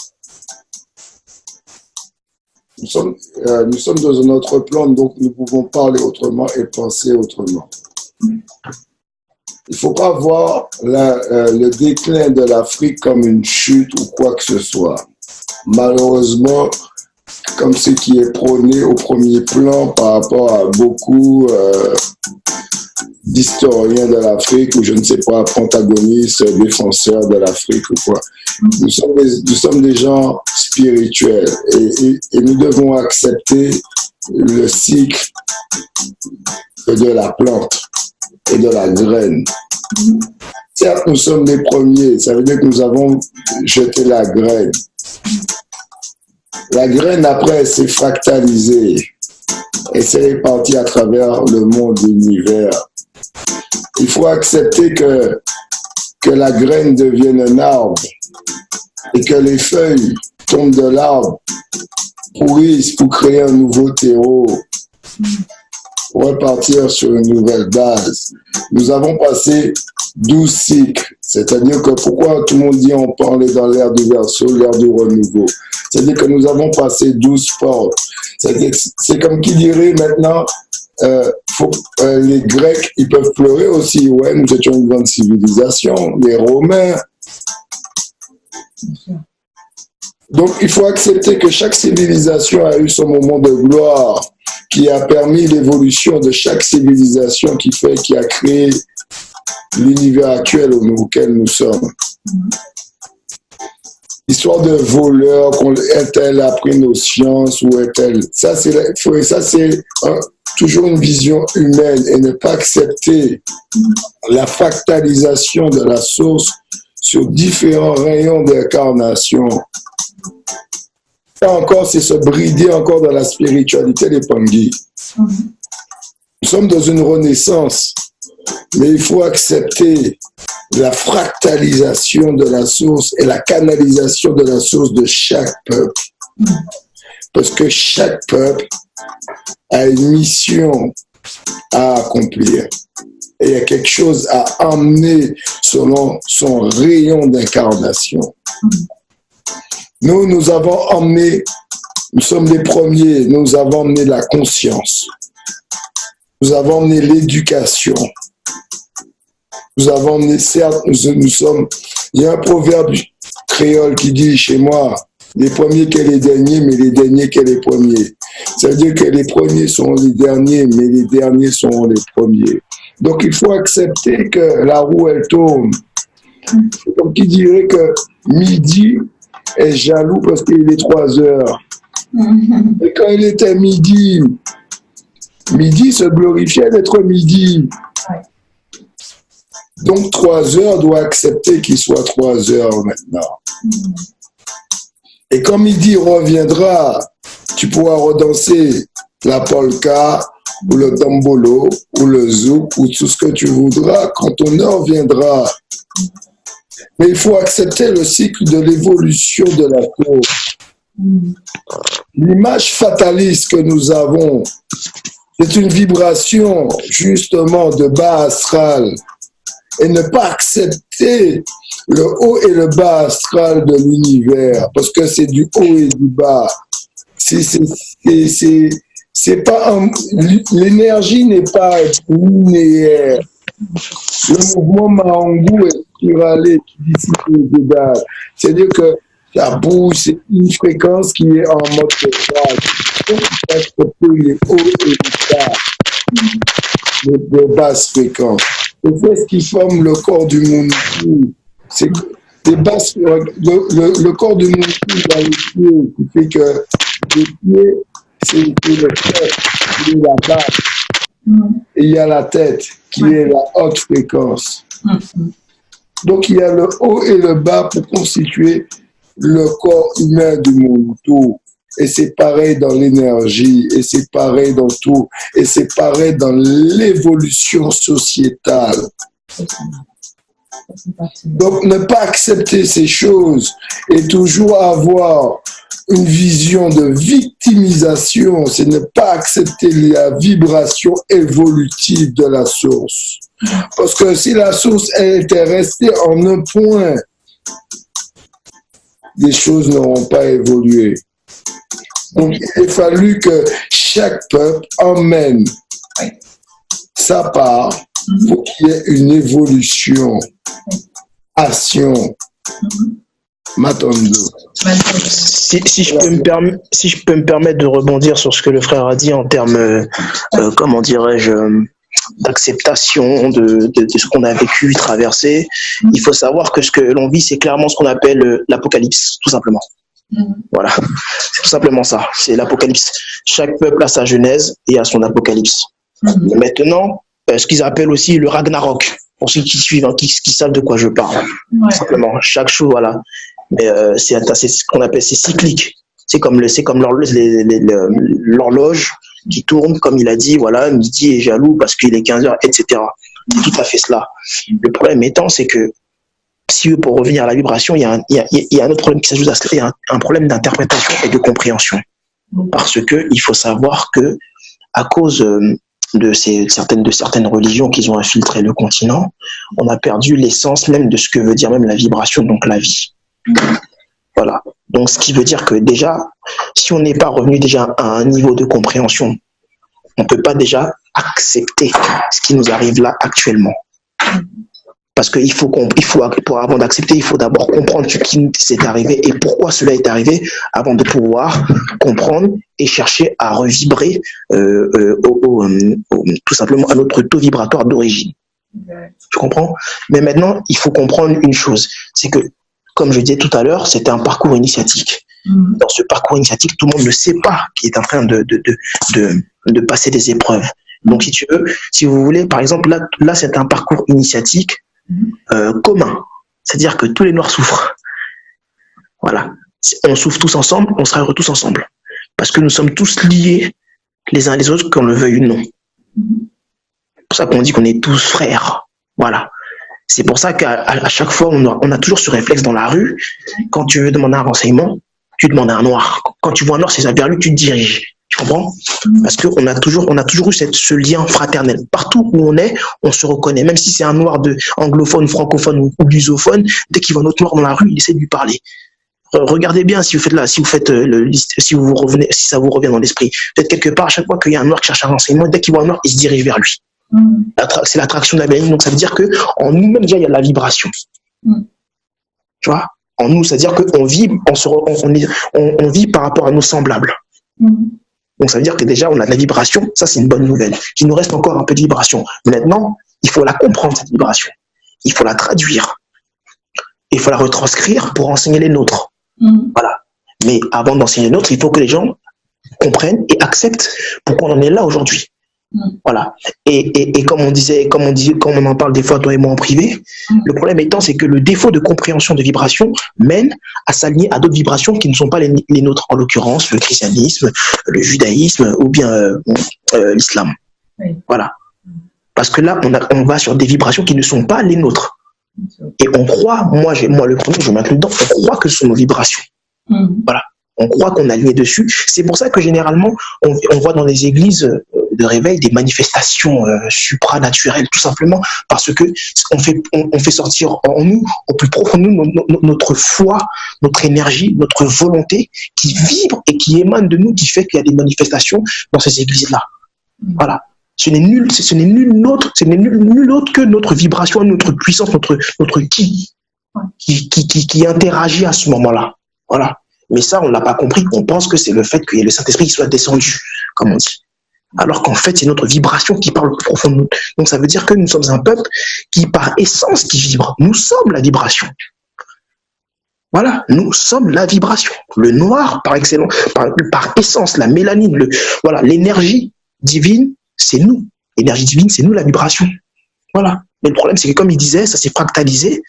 E: nous sommes dans un autre plan, donc nous pouvons parler autrement et penser autrement. Il ne faut pas voir le déclin de l'Afrique comme une chute ou quoi que ce soit. Malheureusement, comme ce qui est prôné au premier plan par rapport à beaucoup d'historiens de l'Afrique, ou je ne sais pas, protagonistes, défenseurs de l'Afrique ou quoi. Nous sommes des gens spirituels et nous devons accepter le cycle de la plante et de la graine. Certes, nous sommes les premiers, ça veut dire que nous avons jeté la graine. La graine, après, s'est fractalisée et s'est répartie à travers le monde, l'univers. Il faut accepter que la graine devienne un arbre et que les feuilles tombent de l'arbre, pourrissent pour créer un nouveau terreau, repartir sur une nouvelle base. Nous avons passé 12 cycles, c'est-à-dire que pourquoi tout le monde dit on parlait dans l'ère du Verseau, l'ère du renouveau. C'est-à-dire que nous avons passé 12 portes. C'est comme qui dirait maintenant, les Grecs, ils peuvent pleurer aussi. Ouais, nous étions une grande civilisation, les Romains. Donc, il faut accepter que chaque civilisation a eu son moment de gloire, qui a permis l'évolution de chaque civilisation qui a créé l'univers actuel auquel nous sommes. Histoire de voleurs, est-elle appris nos sciences ou est-elle... Ça, c'est toujours une vision humaine et ne pas accepter la fractalisation de la source sur différents rayons d'incarnation. Ça encore, c'est se brider encore dans la spiritualité des Pangui. Nous sommes dans une renaissance, mais il faut accepter la fractalisation de la source et la canalisation de la source de chaque peuple. Parce que chaque peuple a une mission à accomplir. Et il y a quelque chose à emmener selon son rayon d'incarnation. Nous avons emmené, nous sommes les premiers, nous avons emmené la conscience. Nous avons emmené l'éducation. Nous avons emmené, certes, nous sommes, il y a un proverbe créole qui dit chez moi, les premiers qu'est les derniers, mais les derniers qu'est les premiers. Ça veut dire que les premiers sont les derniers, mais les derniers sont les premiers. Donc il faut accepter que la roue, elle tourne. C'est comme qui dirait que midi est jaloux parce qu'il est 3 heures. Et quand il était midi, midi se glorifiait d'être midi. Donc 3 heures doit accepter qu'il soit 3 heures maintenant. Et quand midi reviendra, tu pourras redanser la polka ou le tambolo ou le zouk ou tout ce que tu voudras quand ton heure viendra. Mais il faut accepter le cycle de l'évolution de la chose. L'image fataliste que nous avons, c'est une vibration justement de bas astral. Et ne pas accepter le haut et le bas astral de l'univers, parce que c'est du haut et du bas. C'est pas l'énergie n'est pas linéaire. Le mouvement Mahangu est spiralé, qui dissipe les dégâts. C'est-à-dire que la bouche, c'est une fréquence qui est en mode phase. Il faut accepter les hauts et les bas, les basses fréquences. Et c'est ce qui forme le corps du monde. C'est le corps du monde dans les pieds, qui fait que les pieds, c'est le cœur qui est la base. Et il y a la tête qui est la haute fréquence. Donc il y a le haut et le bas pour constituer le corps humain du monde. Et c'est pareil dans l'énergie, et c'est pareil dans tout, et c'est pareil dans l'évolution sociétale. Donc ne pas accepter ces choses et toujours avoir une vision de victimisation, c'est ne pas accepter la vibration évolutive de la source. Parce que si la source elle était restée en un point, les choses n'auront pas évolué. Donc, il a fallu que chaque peuple emmène sa part pour qu'il y ait une évolution, action. Matondo.
H: Si je peux me permettre de rebondir sur ce que le frère a dit en termes, comment dirais-je, d'acceptation de ce qu'on a vécu, traversé, il faut savoir que ce que l'on vit, c'est clairement ce qu'on appelle l'apocalypse, tout simplement. Voilà, c'est tout simplement ça, c'est l'apocalypse. Chaque peuple a sa genèse et a son apocalypse. Maintenant, ce qu'ils appellent aussi le Ragnarok, pour ceux qui suivent, qui savent de quoi je parle. Tout simplement, chaque chose, voilà. Mais c'est ce qu'on appelle, c'est cyclique. C'est comme l'horloge qui tourne, comme il a dit, voilà, midi est jaloux parce qu'il est 15 heures, etc. C'est tout à fait cela. Le problème étant, c'est que si pour revenir à la vibration, il y a un autre problème qui s'ajoute à cela, il y a un problème d'interprétation et de compréhension. Parce que il faut savoir que à cause de certaines religions qui ont infiltré le continent, on a perdu l'essence même de ce que veut dire même la vibration, donc la vie. Voilà. Donc ce qui veut dire que déjà, si on n'est pas revenu déjà à un niveau de compréhension, on ne peut pas déjà accepter ce qui nous arrive là actuellement. Parce qu'il faut avant d'accepter, il faut d'abord comprendre ce qui s'est arrivé et pourquoi cela est arrivé avant de pouvoir comprendre et chercher à revibrer tout simplement à notre taux vibratoire d'origine. Tu comprends? Mais maintenant, il faut comprendre une chose, c'est que, comme je disais tout à l'heure, c'était un parcours initiatique. Dans ce parcours initiatique, tout le monde ne sait pas qu'il est en train de passer des épreuves. Donc, si tu veux, si vous voulez, par exemple, là c'est un parcours initiatique commun. C'est-à-dire que tous les Noirs souffrent. Voilà. On souffre tous ensemble, on sera heureux tous ensemble. Parce que nous sommes tous liés les uns les autres, qu'on le veuille ou non. C'est pour ça qu'on dit qu'on est tous frères. Voilà. C'est pour ça qu'à chaque fois, on a toujours ce réflexe dans la rue. Quand tu veux demander un renseignement, tu demandes à un Noir. Quand tu vois un Noir, c'est vers lui que tu te diriges. Tu comprends? Parce qu'on a toujours eu ce lien fraternel. Partout où on est, on se reconnaît. Même si c'est un Noir anglophone, francophone ou lusophone, dès qu'il voit un autre Noir dans la rue, il essaie de lui parler. Regardez bien si ça vous revient dans l'esprit. Peut-être quelque part, à chaque fois qu'il y a un Noir qui cherche un renseignement, dès qu'il voit un Noir, il se dirige vers lui. C'est l'attraction de la mélanine. Donc ça veut dire que en nous-mêmes déjà il y a de la vibration. Tu vois, en nous, c'est-à-dire qu'on vibre, on vit par rapport à nos semblables. Donc ça veut dire que déjà on a de la vibration. Ça c'est une bonne nouvelle. Il nous reste encore un peu de vibration. Maintenant, il faut la comprendre cette vibration. Il faut la traduire. Il faut la retranscrire pour enseigner les nôtres. Voilà. Mais avant d'enseigner les nôtres, il faut que les gens comprennent et acceptent pourquoi on en est là aujourd'hui. Voilà. Et comme on en parle des fois, toi et moi en privé, le problème étant, c'est que le défaut de compréhension de vibration mène à s'aligner à d'autres vibrations qui ne sont pas les nôtres, en l'occurrence le christianisme, le judaïsme ou bien l'islam. Voilà. Parce que là, on va sur des vibrations qui ne sont pas les nôtres. Et on croit, moi le premier, je m'inclus dedans, on croit que ce sont nos vibrations. Voilà. On croit qu'on a lié dessus. C'est pour ça que généralement, on voit dans les églises de réveil des manifestations supranaturelles, tout simplement parce que on fait sortir en nous, au plus profond de nous, notre foi, notre énergie, notre volonté qui vibre et qui émane de nous, qui fait qu'il y a des manifestations dans ces églises-là. Voilà. Ce n'est nul autre que notre vibration, notre puissance, notre qui interagit à ce moment-là. Voilà. Mais ça, on ne l'a pas compris. On pense que c'est le fait que le Saint-Esprit soit descendu, comme on dit. Alors qu'en fait, c'est notre vibration qui parle au plus profond de nous. Donc ça veut dire que nous sommes un peuple qui, par essence, qui vibre. Nous sommes la vibration. Voilà, nous sommes la vibration. Le noir, par excellence, par essence, la mélanine, l'énergie divine, c'est nous. L'énergie divine, c'est nous la vibration. Voilà. Mais le problème, c'est que comme il disait, ça s'est fractalisé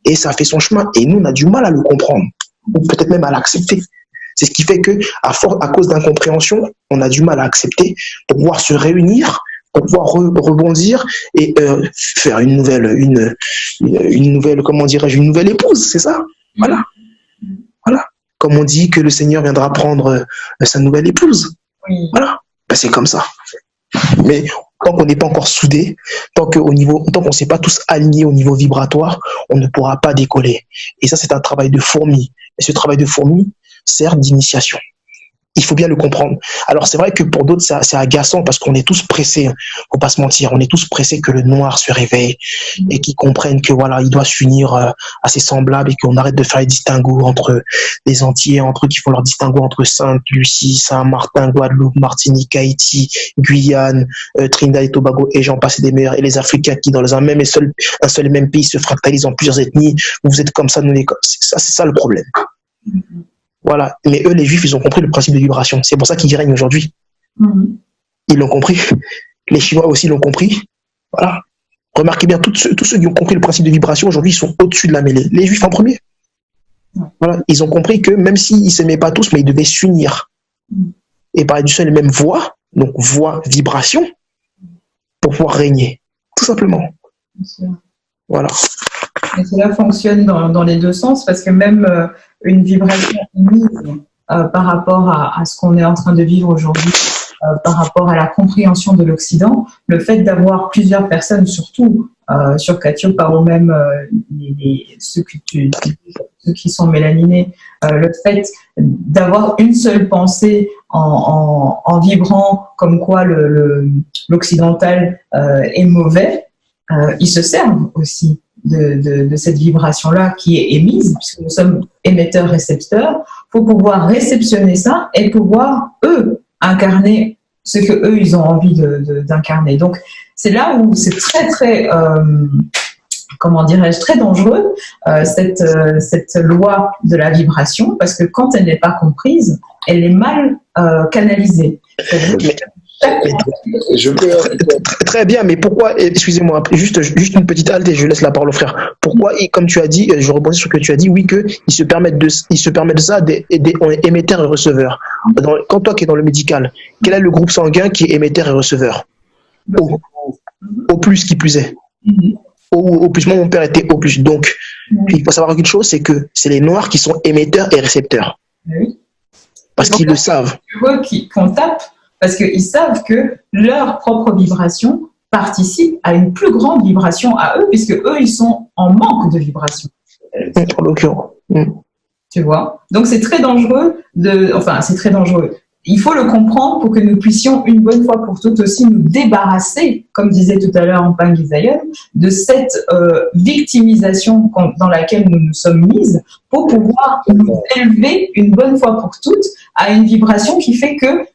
H: et ça fait son chemin. Et nous, on a du mal à le comprendre. Ou peut-être même à l'accepter. C'est ce qui fait que, à cause d'incompréhension, on a du mal à accepter pour pouvoir se réunir, pour pouvoir rebondir et faire une nouvelle, comment dirais-je, une nouvelle épouse, c'est ça? Voilà. Voilà. Comme on dit que le Seigneur viendra prendre sa nouvelle épouse. Voilà. Ben, c'est comme ça. Mais tant qu'on n'est pas encore soudés, tant qu'on ne s'est pas tous alignés au niveau vibratoire, on ne pourra pas décoller. Et ça, c'est un travail de fourmi. Et ce travail de fourmi sert d'initiation. Il faut bien le comprendre. Alors, c'est vrai que pour d'autres, c'est agaçant parce qu'on est tous pressés. Faut pas se mentir. On est tous pressés que le noir se réveille et qu'ils comprennent que voilà, il doit s'unir à ses semblables et qu'on arrête de faire les distinguos entre les entiers, entre eux qui font leur distinguo entre Sainte-Lucie, Saint-Martin, Guadeloupe, Martinique, Haïti, Guyane, Trinidad et Tobago et j'en passe des meilleurs. Et les Africains qui, dans un seul et même pays, se fractalisent en plusieurs ethnies. Vous êtes comme ça, nous les c'est ça le problème. Voilà. Mais eux, les Juifs, ils ont compris le principe de vibration. C'est pour ça qu'ils règnent aujourd'hui. Ils l'ont compris. Les Chinois aussi l'ont compris. Voilà. Remarquez bien, tous ceux qui ont compris le principe de vibration, aujourd'hui, ils sont au-dessus de la mêlée. Les Juifs en premier. Voilà. Ils ont compris que même s'ils ne s'aimaient pas tous, mais ils devaient s'unir. Et parler du seul et même voix, donc voix, vibration, pour pouvoir régner. Tout simplement. Voilà.
A: Et cela fonctionne dans les deux sens parce que même une vibration émise par rapport à ce qu'on est en train de vivre aujourd'hui, par rapport à la compréhension de l'Occident, le fait d'avoir plusieurs personnes, surtout sur Katiopa ou même ceux qui sont mélaninés, le fait d'avoir une seule pensée en vibrant comme quoi l'occidental est mauvais, ils se servent aussi de cette vibration-là qui est émise, puisque nous sommes émetteurs-récepteurs. Il faut pouvoir réceptionner ça et pouvoir, eux, incarner ce que eux ils ont envie d'incarner. Donc, c'est là où c'est très, très comment dirais-je, très dangereux, cette loi de la vibration, parce que quand elle n'est pas comprise, elle est mal canalisée.
H: Très bien, mais pourquoi, excusez-moi, juste une petite halte et je laisse la parole au frère. Pourquoi, comme tu as dit, je rebondis sur ce que tu as dit, oui, qu'ils se permettent ça des émetteurs et receveurs. Quand toi qui es dans le médical, quel est le groupe sanguin qui est émetteur et receveur? Au plus qui plus est. Au plus, moi mon père était au plus. Donc, il faut savoir une chose, c'est que c'est les noirs qui sont émetteurs et récepteurs.
A: Oui.
H: Parce qu'ils le savent.
A: Tu vois qu'on tape parce qu'ils savent que leur propre vibration participe à une plus grande vibration à eux, puisque eux, ils sont en manque de vibration.
H: En l'occurrence.
A: Tu vois? Donc, c'est très dangereux c'est très dangereux. Il faut le comprendre pour que nous puissions une bonne fois pour toutes aussi nous débarrasser, comme disait tout à l'heure Mpang Isaïeul, de cette victimisation dans laquelle nous nous sommes mises pour pouvoir nous élever une bonne fois pour toutes à une vibration qui fait que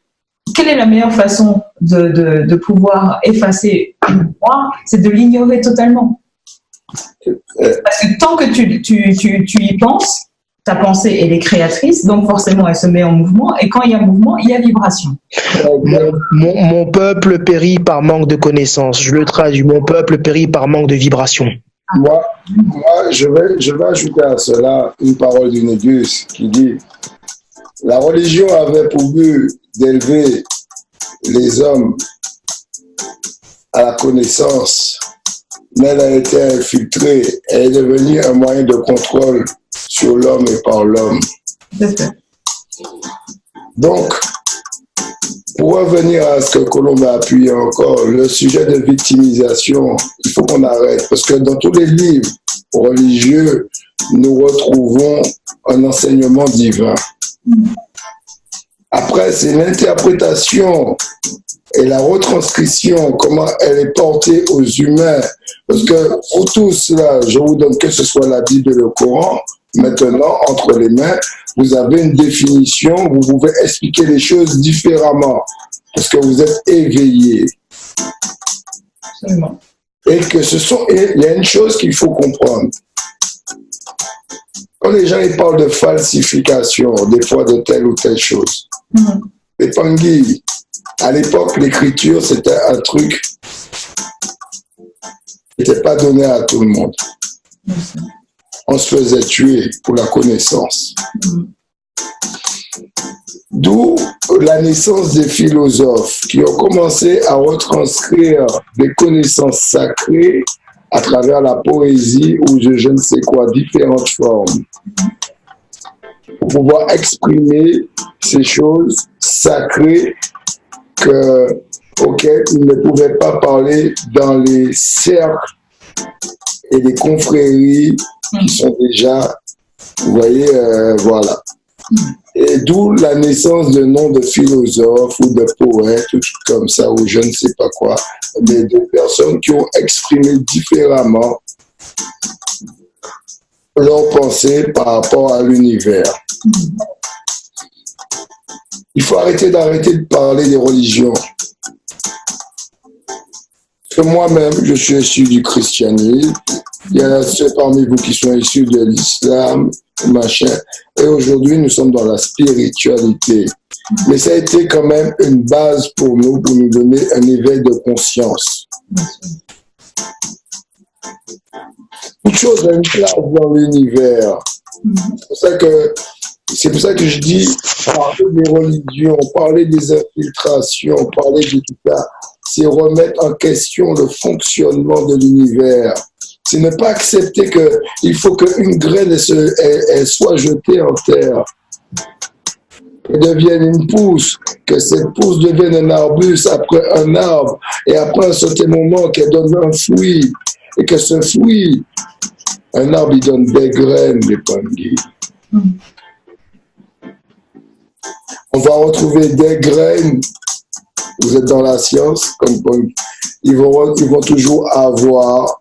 A: quelle est la meilleure façon de pouvoir effacer une mémoire? C'est de l'ignorer totalement. Parce que tant que tu y penses, ta pensée, elle est créatrice, donc forcément, elle se met en mouvement. Et quand il y a mouvement, il y a vibration.
H: Mon peuple périt par manque de connaissances. Je le traduis. Mon peuple périt par manque de vibration.
E: Moi, je vais ajouter à cela une parole du Négus qui dit « La religion avait pour but d'élever les hommes à la connaissance, mais elle a été infiltrée. Elle est devenue un moyen de contrôle sur l'homme et par l'homme. » Donc, pour revenir à ce que Colombe a appuyé encore, le sujet de victimisation, il faut qu'on arrête, parce que dans tous les livres religieux, nous retrouvons un enseignement divin. Après, c'est l'interprétation et la retranscription, comment elle est portée aux humains. Parce que vous tous, là, je vous donne que ce soit la Bible et le Coran, maintenant, entre les mains, vous avez une définition, vous pouvez expliquer les choses différemment, parce que vous êtes éveillés.
A: Absolument.
E: Et que il y a une chose qu'il faut comprendre. Quand les gens ils parlent de falsification, des fois de telle ou telle chose, les Pangui, à l'époque, l'écriture, c'était un truc qui n'était pas donné à tout le monde. On se faisait tuer pour la connaissance. D'où la naissance des philosophes qui ont commencé à retranscrire des connaissances sacrées à travers la poésie ou je ne sais quoi, différentes formes, pour pouvoir exprimer ces choses sacrées auxquelles ils ne pouvaient pas parler dans les cercles et les confréries qui sont déjà, vous voyez, voilà. Et d'où la naissance de noms de philosophes ou de poètes, ou comme ça, ou je ne sais pas quoi, de personnes qui ont exprimé différemment leurs pensées par rapport à l'univers. Il faut arrêter de parler des religions. Parce que moi-même, je suis issu du christianisme. Il y en a ceux parmi vous qui sont issus de l'islam, machin. Et aujourd'hui, nous sommes dans la spiritualité. Mais ça a été quand même une base pour nous donner un éveil de conscience. Toute chose a une place dans l'univers. C'est pour ça que je dis, parler des religions, parler des infiltrations, parler de tout ça, c'est remettre en question le fonctionnement de l'univers. C'est ne pas accepter qu'il faut qu'une graine elle soit jetée en terre, qu'elle devienne une pousse, que cette pousse devienne un arbuste, après un arbre, et après un certain moment qu'elle donne un fruit, et que ce fruit, un arbre, il donne des graines, les Pangui. On va retrouver des graines, vous êtes dans la science, comme ils vont toujours avoir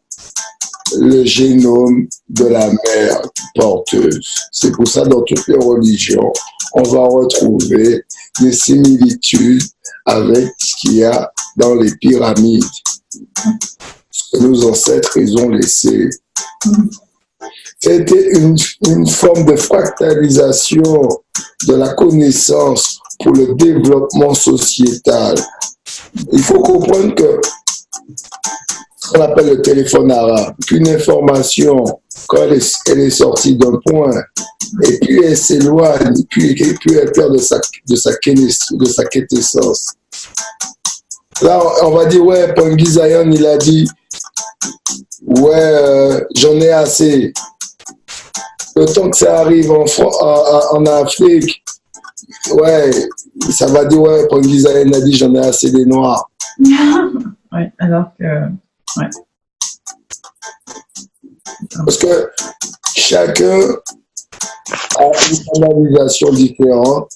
E: le génome de la mère porteuse. C'est pour ça, dans toutes les religions, on va retrouver des similitudes avec ce qu'il y a dans les pyramides. ce que nos ancêtres ils ont laissé. C'était une forme de fractalisation de la connaissance pour le développement sociétal. Il faut comprendre que ce qu'on appelle le téléphone arabe, qu'une information, quand elle est sortie d'un point, et puis elle s'éloigne, puis elle perd de sa quintessence. Là, on va dire, ouais, Pangui Zion, il a dit, ouais, j'en ai assez. Le temps que ça arrive en Afrique, ouais, ça va dire, ouais, Pangui Zion a dit, j'en ai assez des Noirs.
A: Ouais, alors que, ouais.
E: Parce que chacun a une analysation différente.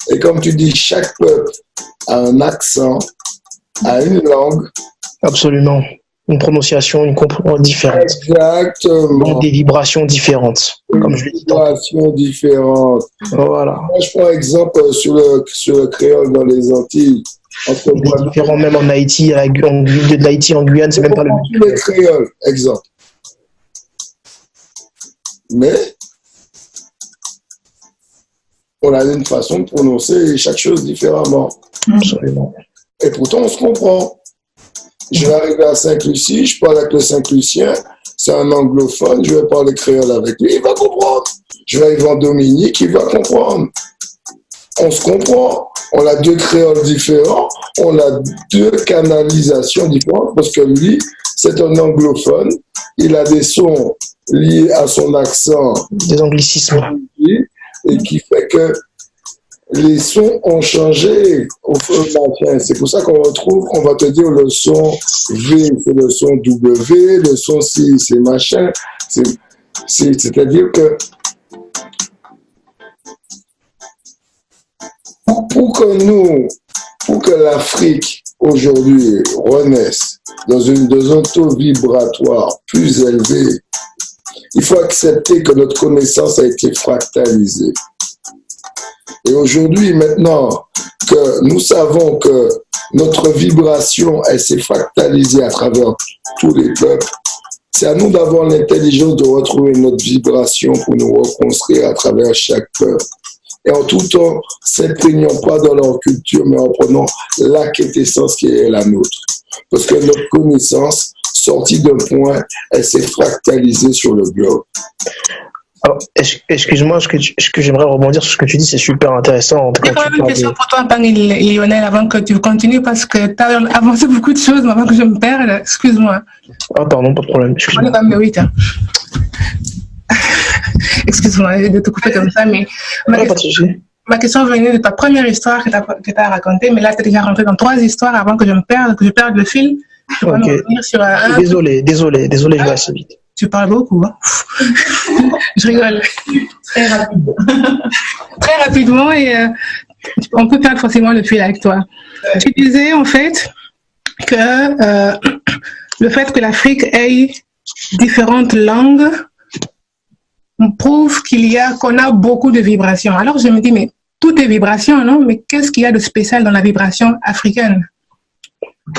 E: Et comme tu dis, chaque peuple a un accent, a une langue.
H: Absolument. Une prononciation, une compréhension différente.
E: Exactement.
H: Donc des vibrations différentes. Comme je l'ai dit.
E: Vibrations différentes.
H: Voilà.
E: Moi, je prends exemple sur le créole dans les Antilles.
H: C'est différent même en Haïti, de l'Haïti en Guyane, c'est même pas le même.
E: Le créole, exemple. Mais on a une façon de prononcer chaque chose différemment.
H: Absolument.
E: Et pourtant, on se comprend. Je vais arriver à Saint-Lucie, je parle avec le Saint-Lucien, c'est un anglophone, je vais parler créole avec lui, il va comprendre. Je vais arriver en Dominique, il va comprendre. On se comprend. On a deux créoles différents, on a deux canalisations différentes, parce que lui, c'est un anglophone, il a des sons liés à son accent.
H: Des anglicismes.
E: Et qui fait que les sons ont changé au fur et à mesure. C'est pour ça qu'on retrouve, on va te dire le son V, c'est le son W, le son C, c'est machin. C'est-à-dire que pour que l'Afrique aujourd'hui renaisse dans un taux vibratoire plus élevé, il faut accepter que notre connaissance a été fractalisée. Et aujourd'hui, maintenant que nous savons que notre vibration, elle s'est fractalisée à travers tous les peuples, c'est à nous d'avoir l'intelligence de retrouver notre vibration pour nous reconstruire à travers chaque peuple. Et en tout temps, s'imprégnant pas dans leur culture, mais en prenant la quintessence qui est la nôtre. Parce que notre connaissance, sortie d'un point, elle s'est fractalisée sur le globe.
H: Alors, excuse-moi, ce que j'aimerais rebondir sur ce que tu dis, c'est super intéressant.
B: J'ai quand même une question pour toi, Lionel, avant que tu continues, parce que tu as avancé beaucoup de choses, mais avant que je me perde, excuse-moi.
H: Ah, pardon, pas de problème.
B: Excuse-moi de te couper comme ça, mais ma question venait de ta première histoire que tu as racontée, mais là, tu es déjà rentré dans 3 histoires avant que je perde le fil.
H: Okay. Désolé, je vais assez vite.
B: Tu parles beaucoup, hein. Je rigole.
A: Très rapide.
B: Très rapidement, et on peut perdre forcément le fil avec toi. Tu disais, en fait, que le fait que l'Afrique ait différentes langues prouve qu'on a beaucoup de vibrations. Alors, je me dis, mais tout est vibration, non? Mais qu'est-ce qu'il y a de spécial dans la vibration africaine?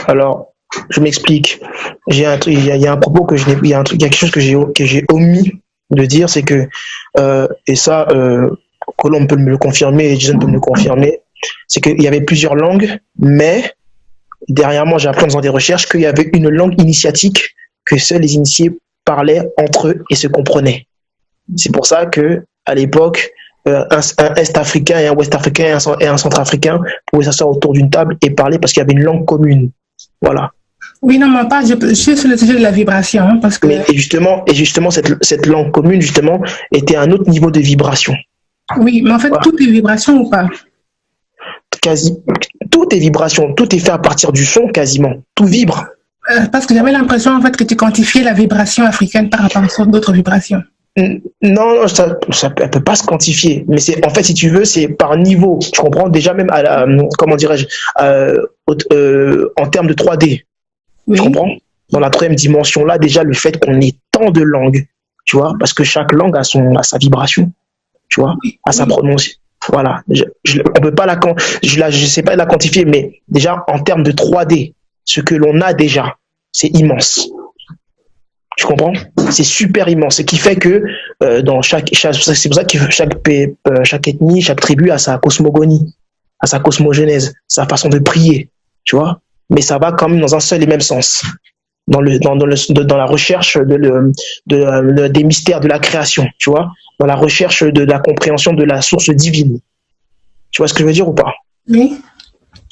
H: Alors, je m'explique. Il y a un propos il y a quelque chose que j'ai omis de dire, c'est que, et ça, Colomb peut me le confirmer, et Jason peut me le confirmer, c'est qu'il y avait plusieurs langues, mais derrière moi, j'ai appris en faisant des recherches qu'il y avait une langue initiatique que seuls les initiés parlaient entre eux et se comprenaient. C'est pour ça que, à l'époque, un Est-Africain et un Ouest-Africain et un Centrafricain pouvaient s'asseoir autour d'une table et parler parce qu'il y avait une langue commune. Voilà.
B: Oui, non, mais pas, je suis sur le sujet de la vibration, hein, parce que...
H: Et justement, cette langue commune, justement, était à un autre niveau de vibration.
B: Oui, mais en fait, voilà. Tout est vibration ou pas?
H: Tout est vibration, tout est fait à partir du son, quasiment. Tout vibre.
B: Parce que j'avais l'impression, en fait, que tu quantifiais la vibration africaine par rapport à d'autres vibrations.
H: Non, ça elle peut pas se quantifier. Mais c'est, en fait, si tu veux, c'est par niveau. Tu comprends? Déjà même à la, comment dirais-je, en termes de 3D. Oui. Tu comprends? Dans la 3e dimension, là, déjà, le fait qu'on ait tant de langues, tu vois, parce que chaque langue a sa vibration, tu vois, a sa prononciation. Voilà. On peut pas je sais pas la quantifier, mais déjà, en termes de 3D, ce que l'on a déjà, c'est immense. Tu comprends? C'est super immense. Ce qui fait que dans c'est pour ça que chaque ethnie, chaque tribu a sa cosmogonie, a sa cosmogénèse, sa façon de prier, tu vois. Mais ça va quand même dans un seul et même sens, dans la recherche des mystères de la création, tu vois, dans la recherche de la compréhension de la source divine. Tu vois ce que je veux dire ou pas?
B: Oui.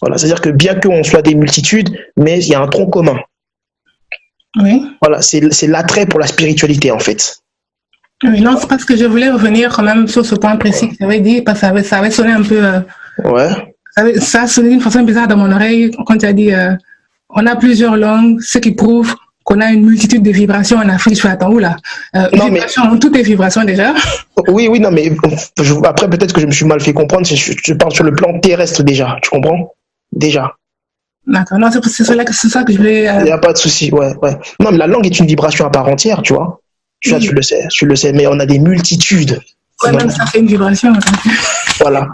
H: Voilà, c'est-à-dire que bien qu'on soit des multitudes, mais il y a un tronc commun.
B: Oui.
H: Voilà, c'est l'attrait pour la spiritualité, en fait.
B: Oui, non, c'est parce que je voulais revenir quand même sur ce point précis que tu avais dit, parce que ça avait sonné un peu...
H: Ouais.
B: Ça a sonné d'une façon bizarre dans mon oreille quand tu as dit on a plusieurs langues, ce qui prouve qu'on a une multitude de vibrations en Afrique. Je fais attends, où là toutes les vibrations déjà.
H: Oui, non, mais après peut-être que je me suis mal fait comprendre. Je parle sur le plan terrestre déjà, tu comprends? Déjà.
B: D'accord, non, c'est ça que je voulais...
H: Il n'y a pas de souci, ouais. Non, mais la langue est une vibration à part entière, tu vois. Tu le sais, mais on a des multitudes.
B: Ouais, même ça fait une vibration.
H: Voilà.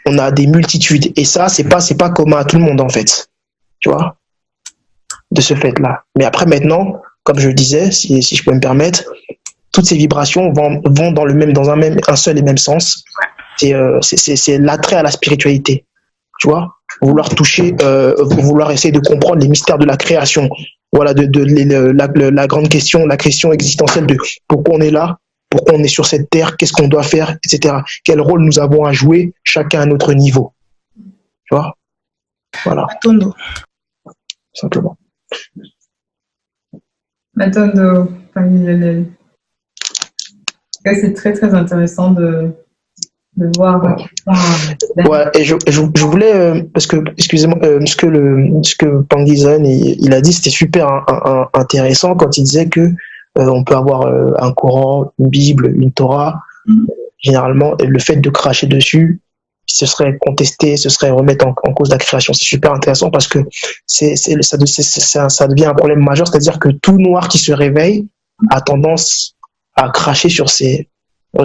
H: On a des multitudes. Et ça, c'est pas commun à tout le monde, en fait. Tu vois? De ce fait-là. Mais après, maintenant, comme je le disais, si je peux me permettre, toutes ces vibrations vont dans un seul et même sens. C'est l'attrait à la spiritualité. Tu vois? Vouloir toucher, vouloir essayer de comprendre les mystères de la création. Voilà, la grande question, la question existentielle de pourquoi on est là, pourquoi on est sur cette terre, qu'est-ce qu'on doit faire, etc. Quel rôle nous avons à jouer, chacun à notre niveau. Tu vois? Voilà.
B: Matondo.
H: Simplement.
A: Matondo, c'est très très intéressant de voir à quel point...
H: Ouais, et je voulais, parce que, excusez-moi, ce que Pangizan il a dit, c'était super intéressant quand il disait que on peut avoir un Coran, une Bible, une Torah. Généralement, le fait de cracher dessus, ce serait contester, ce serait remettre en cause la création. C'est super intéressant parce que ça devient un problème majeur, c'est-à-dire que tout noir qui se réveille a tendance à cracher sur ces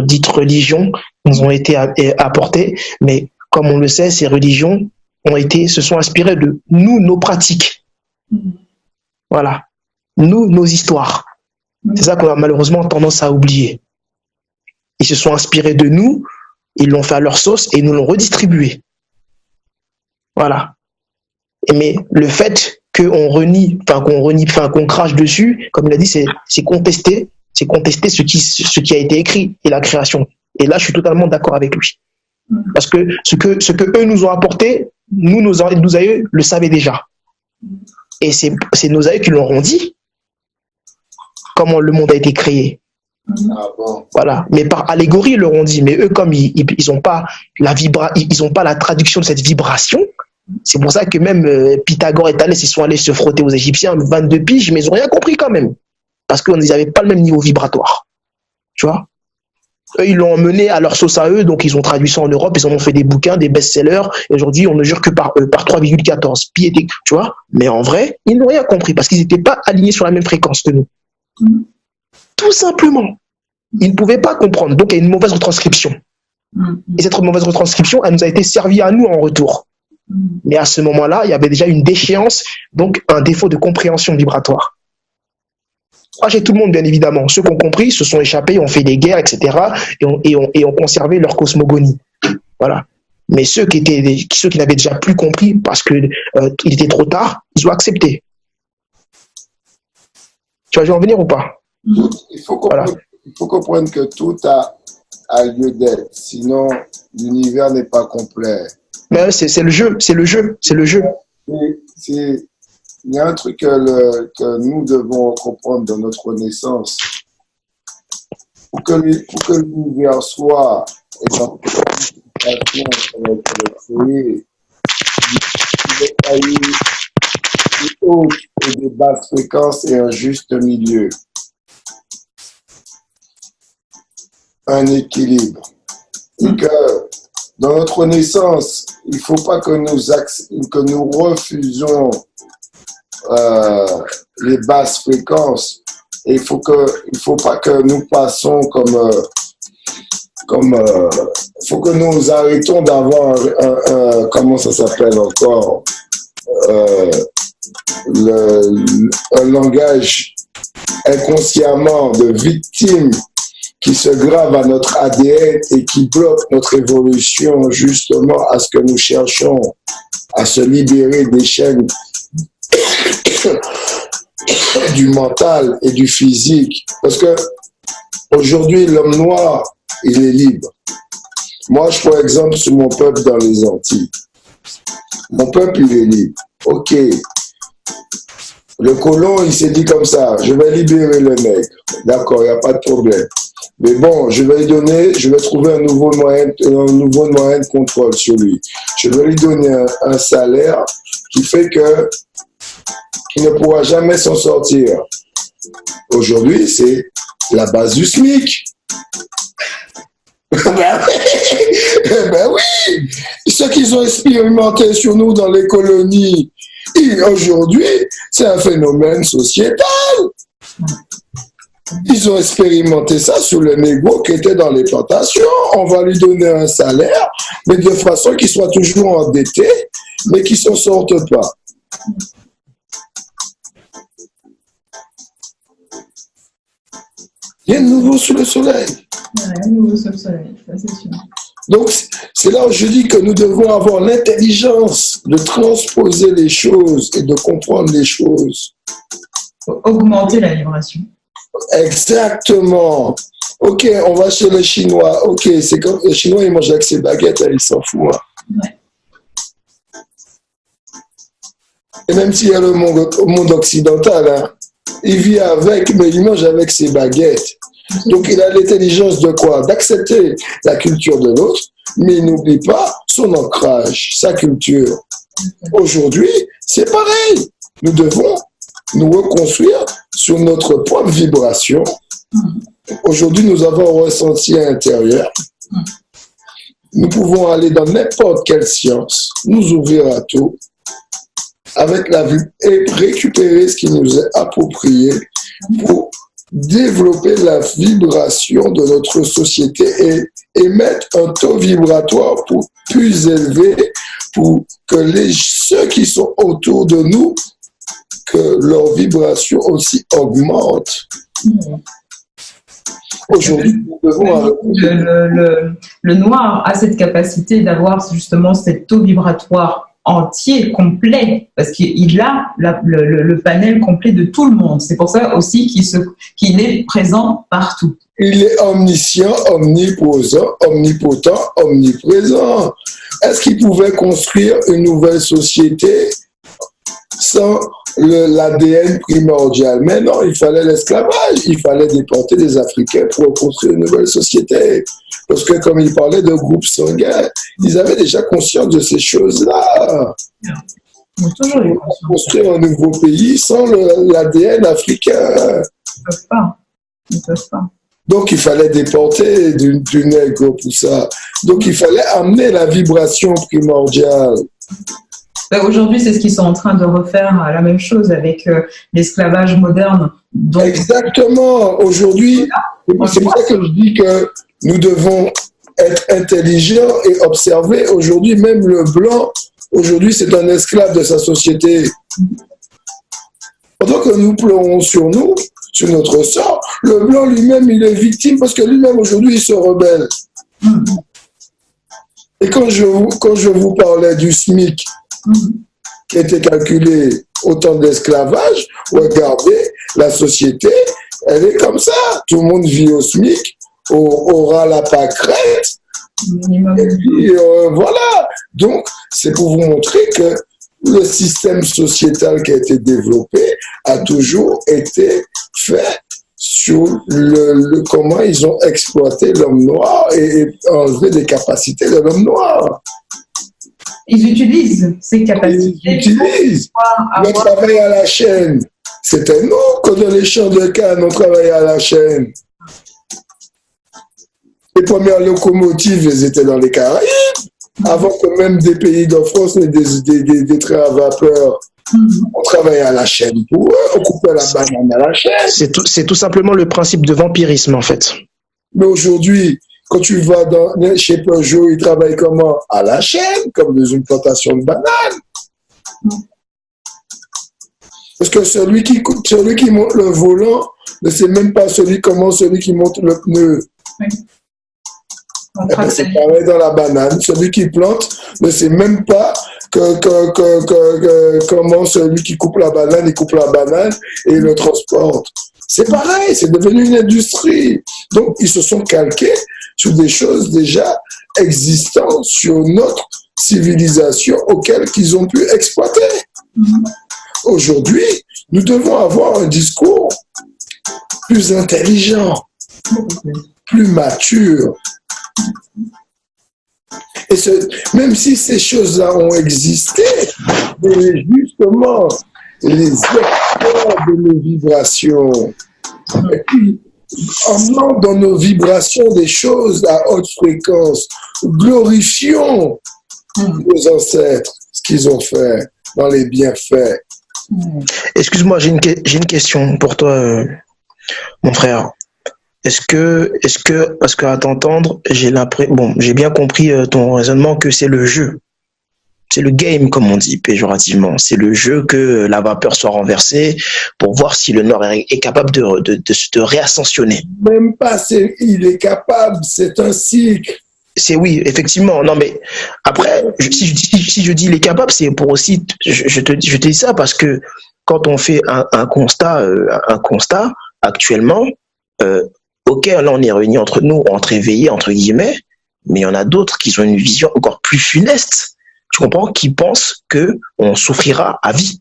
H: dites religions qui nous ont été apportées, mais comme on le sait, ces religions se sont inspirées de nous, nos pratiques. Voilà. Nous, nos histoires. C'est ça qu'on a malheureusement tendance à oublier. Ils se sont inspirés de nous, ils l'ont fait à leur sauce et ils nous l'ont redistribué. Voilà. Mais le fait qu'on crache dessus, comme il a dit, c'est contester ce qui a été écrit et la création. Et là, je suis totalement d'accord avec lui. Parce que ce que eux nous ont apporté, nos aïeux le savaient déjà. Et c'est nos aïeux qui l'auront dit comment le monde a été créé. Voilà. Mais par allégorie, ils l'auront dit. Mais eux, comme ils n'ont pas la traduction de cette vibration, c'est pour ça que même Pythagore et Thalès, ils sont allés se frotter aux Égyptiens 22 piges, mais ils n'ont rien compris quand même. Parce qu'ils n'avaient pas le même niveau vibratoire. Tu vois? Eux, ils l'ont emmené à leur sauce à eux, donc ils ont traduit ça en Europe, ils en ont fait des bouquins, des best-sellers, et aujourd'hui, on ne jure que par 3,14. Tu vois? Mais en vrai, ils n'ont rien compris, parce qu'ils n'étaient pas alignés sur la même fréquence que nous. Tout simplement. Ils ne pouvaient pas comprendre, donc il y a une mauvaise retranscription. Et cette mauvaise retranscription, elle nous a été servie à nous en retour. Mais à ce moment-là, il y avait déjà une déchéance, donc un défaut de compréhension vibratoire. Pas chez tout le monde, bien évidemment. Ceux qui ont compris se sont échappés, ont fait des guerres, etc. et ont conservé leur cosmogonie. Voilà. Mais ceux qui n'avaient déjà plus compris parce qu'il était trop tard, ils ont accepté. Tu vas en venir ou pas?
E: Il faut comprendre que tout a lieu d'être. Sinon, l'univers n'est pas complet.
H: Mais c'est le jeu.
E: Il y a un truc que nous devons comprendre dans notre naissance. Pour que l'univers soit dans cette créé, il a eu des hautes et des basses fréquences et un juste milieu. Un équilibre. Et que dans notre naissance, il ne faut pas que nous refusons les basses fréquences. Et il faut pas que nous passons faut que nous arrêtons d'avoir comment ça s'appelle encore, un langage inconsciemment de victimes qui se gravent à notre ADN et qui bloquent notre évolution justement à ce que nous cherchons à se libérer des chaînes du mental et du physique. Parce que aujourd'hui, l'homme noir, il est libre. Moi, je prends exemple sur mon peuple dans les Antilles. Mon peuple, il est libre. Ok. Le colon, il s'est dit comme ça, je vais libérer le nègre. D'accord, il n'y a pas de problème. Mais bon, je vais trouver un nouveau moyen de contrôle sur lui. Je vais lui donner un salaire qui fait que il ne pourra jamais s'en sortir. Aujourd'hui, c'est la base du SMIC. Ben oui, ceux qui ont expérimenté sur nous dans les colonies, aujourd'hui, c'est un phénomène sociétal. Ils ont expérimenté ça sur le négro qui était dans les plantations. On va lui donner un salaire, mais de façon qu'il soit toujours endetté, mais qu'il ne s'en sorte pas. Rien de nouveau sous le soleil.
A: Rien de nouveau sous le soleil, ça c'est sûr.
E: Donc, c'est là où je dis que nous devons avoir l'intelligence de transposer les choses et de comprendre les choses.
A: Faut augmenter la vibration.
E: Exactement. Ok, on va chez les Chinois. Ok, c'est comme les Chinois, ils mangent avec ses baguettes, ils s'en foutent.
A: Ouais.
E: Et même s'il y a le monde occidental, hein, il vit avec, mais il mange avec ses baguettes. Donc il a l'intelligence de quoi? D'accepter la culture de l'autre, mais il n'oublie pas son ancrage, sa culture. Aujourd'hui, c'est pareil. Nous devons nous reconstruire sur notre propre vibration. Aujourd'hui, nous avons un ressenti intérieur. Nous pouvons aller dans n'importe quelle science, nous ouvrir à tout, avec la vue et récupérer ce qui nous est approprié pour développer la vibration de notre société et émettre un taux vibratoire plus élevé pour que ceux qui sont autour de nous, que leur vibration aussi augmente. Aujourd'hui, nous devons...
A: Le noir a cette capacité d'avoir justement cet taux vibratoire entier, complet, parce qu'il a le panel complet de tout le monde. C'est pour ça aussi qu'il est présent partout.
E: Il est omniscient, omnipotent, omniprésent. Est-ce qu'il pouvait construire une nouvelle société sans l'ADN primordial? Mais non, il fallait l'esclavage. Il fallait déporter les Africains pour construire une nouvelle société. Parce que comme il parlait de groupes sanguins, ils avaient déjà conscience de ces choses-là.
A: Ils ont toujours eu
E: conscience. Construire un nouveau pays sans l'ADN africain.
A: Ils ne peuvent pas.
E: Donc il fallait déporter du nègre pour ça. Donc il fallait amener la vibration primordiale.
A: Aujourd'hui, c'est ce qu'ils sont en train de refaire, la même chose avec l'esclavage moderne. Donc,
E: exactement. Aujourd'hui, c'est pour ça que je dis que nous devons être intelligents et observer. Aujourd'hui, même le blanc, aujourd'hui, c'est un esclave de sa société. Pendant que nous pleurons sur nous, sur notre sort, le blanc lui-même, il est victime parce que lui-même, aujourd'hui, il se rebelle. Et quand je vous parlais du SMIC, qui était calculé au temps de l'esclavage, regardez, la société, elle est comme ça. Tout le monde vit au SMIC, aura la pâquerette. Et puis, voilà. Donc, c'est pour vous montrer que le système sociétal qui a été développé a toujours été fait sur comment ils ont exploité l'homme noir et enlevé les capacités de l'homme noir.
A: Ils utilisent ces capacités.
E: Ils utilisent. Le travail à la chaîne. C'était nous, quand dans les champs de canne, on travaillait à la chaîne. Les premières locomotives, elles étaient dans les Caraïbes, avant que même des pays de France n'aient des trains à vapeur. On travaillait à la chaîne pour eux, on coupait la banane à la chaîne.
H: C'est tout simplement le principe de vampirisme, en fait.
E: Mais aujourd'hui, quand tu vas chez Peugeot, ils travaillent comment? À la chaîne, comme dans une plantation de bananes. Parce que celui qui monte le volant ne sait même pas comment celui qui monte le pneu. Oui. C'est pareil dans la banane. Celui qui plante ne sait même pas comment celui qui coupe la banane, il coupe la banane et il le transporte. C'est pareil, c'est devenu une industrie. Donc, ils se sont calqués sur des choses déjà existantes sur notre civilisation auxquelles ils ont pu exploiter. Aujourd'hui, nous devons avoir un discours plus intelligent, plus mature. Et même si ces choses-là ont existé, mais justement, les experts de nos vibrations, et puis, emmenant dans nos vibrations des choses à haute fréquence, glorifions nos ancêtres, ce qu'ils ont fait dans les bienfaits.
H: Excuse-moi, j'ai une question pour toi, mon frère. Est-ce que, parce qu'à t'entendre, j'ai bien compris ton raisonnement que c'est le jeu. C'est le game, comme on dit péjorativement. C'est le jeu que la vapeur soit renversée pour voir si le Nord est capable de réascensionner.
E: Même pas, il est capable, c'est un cycle.
H: C'est oui, effectivement. Non, mais après, si je dis il est capable, c'est pour aussi, je te dis ça parce que quand on fait un constat actuellement, ok, là on est réunis entre nous, entre éveillés, entre guillemets, mais il y en a d'autres qui ont une vision encore plus funeste, tu comprends, qui pensent qu'on souffrira à vie.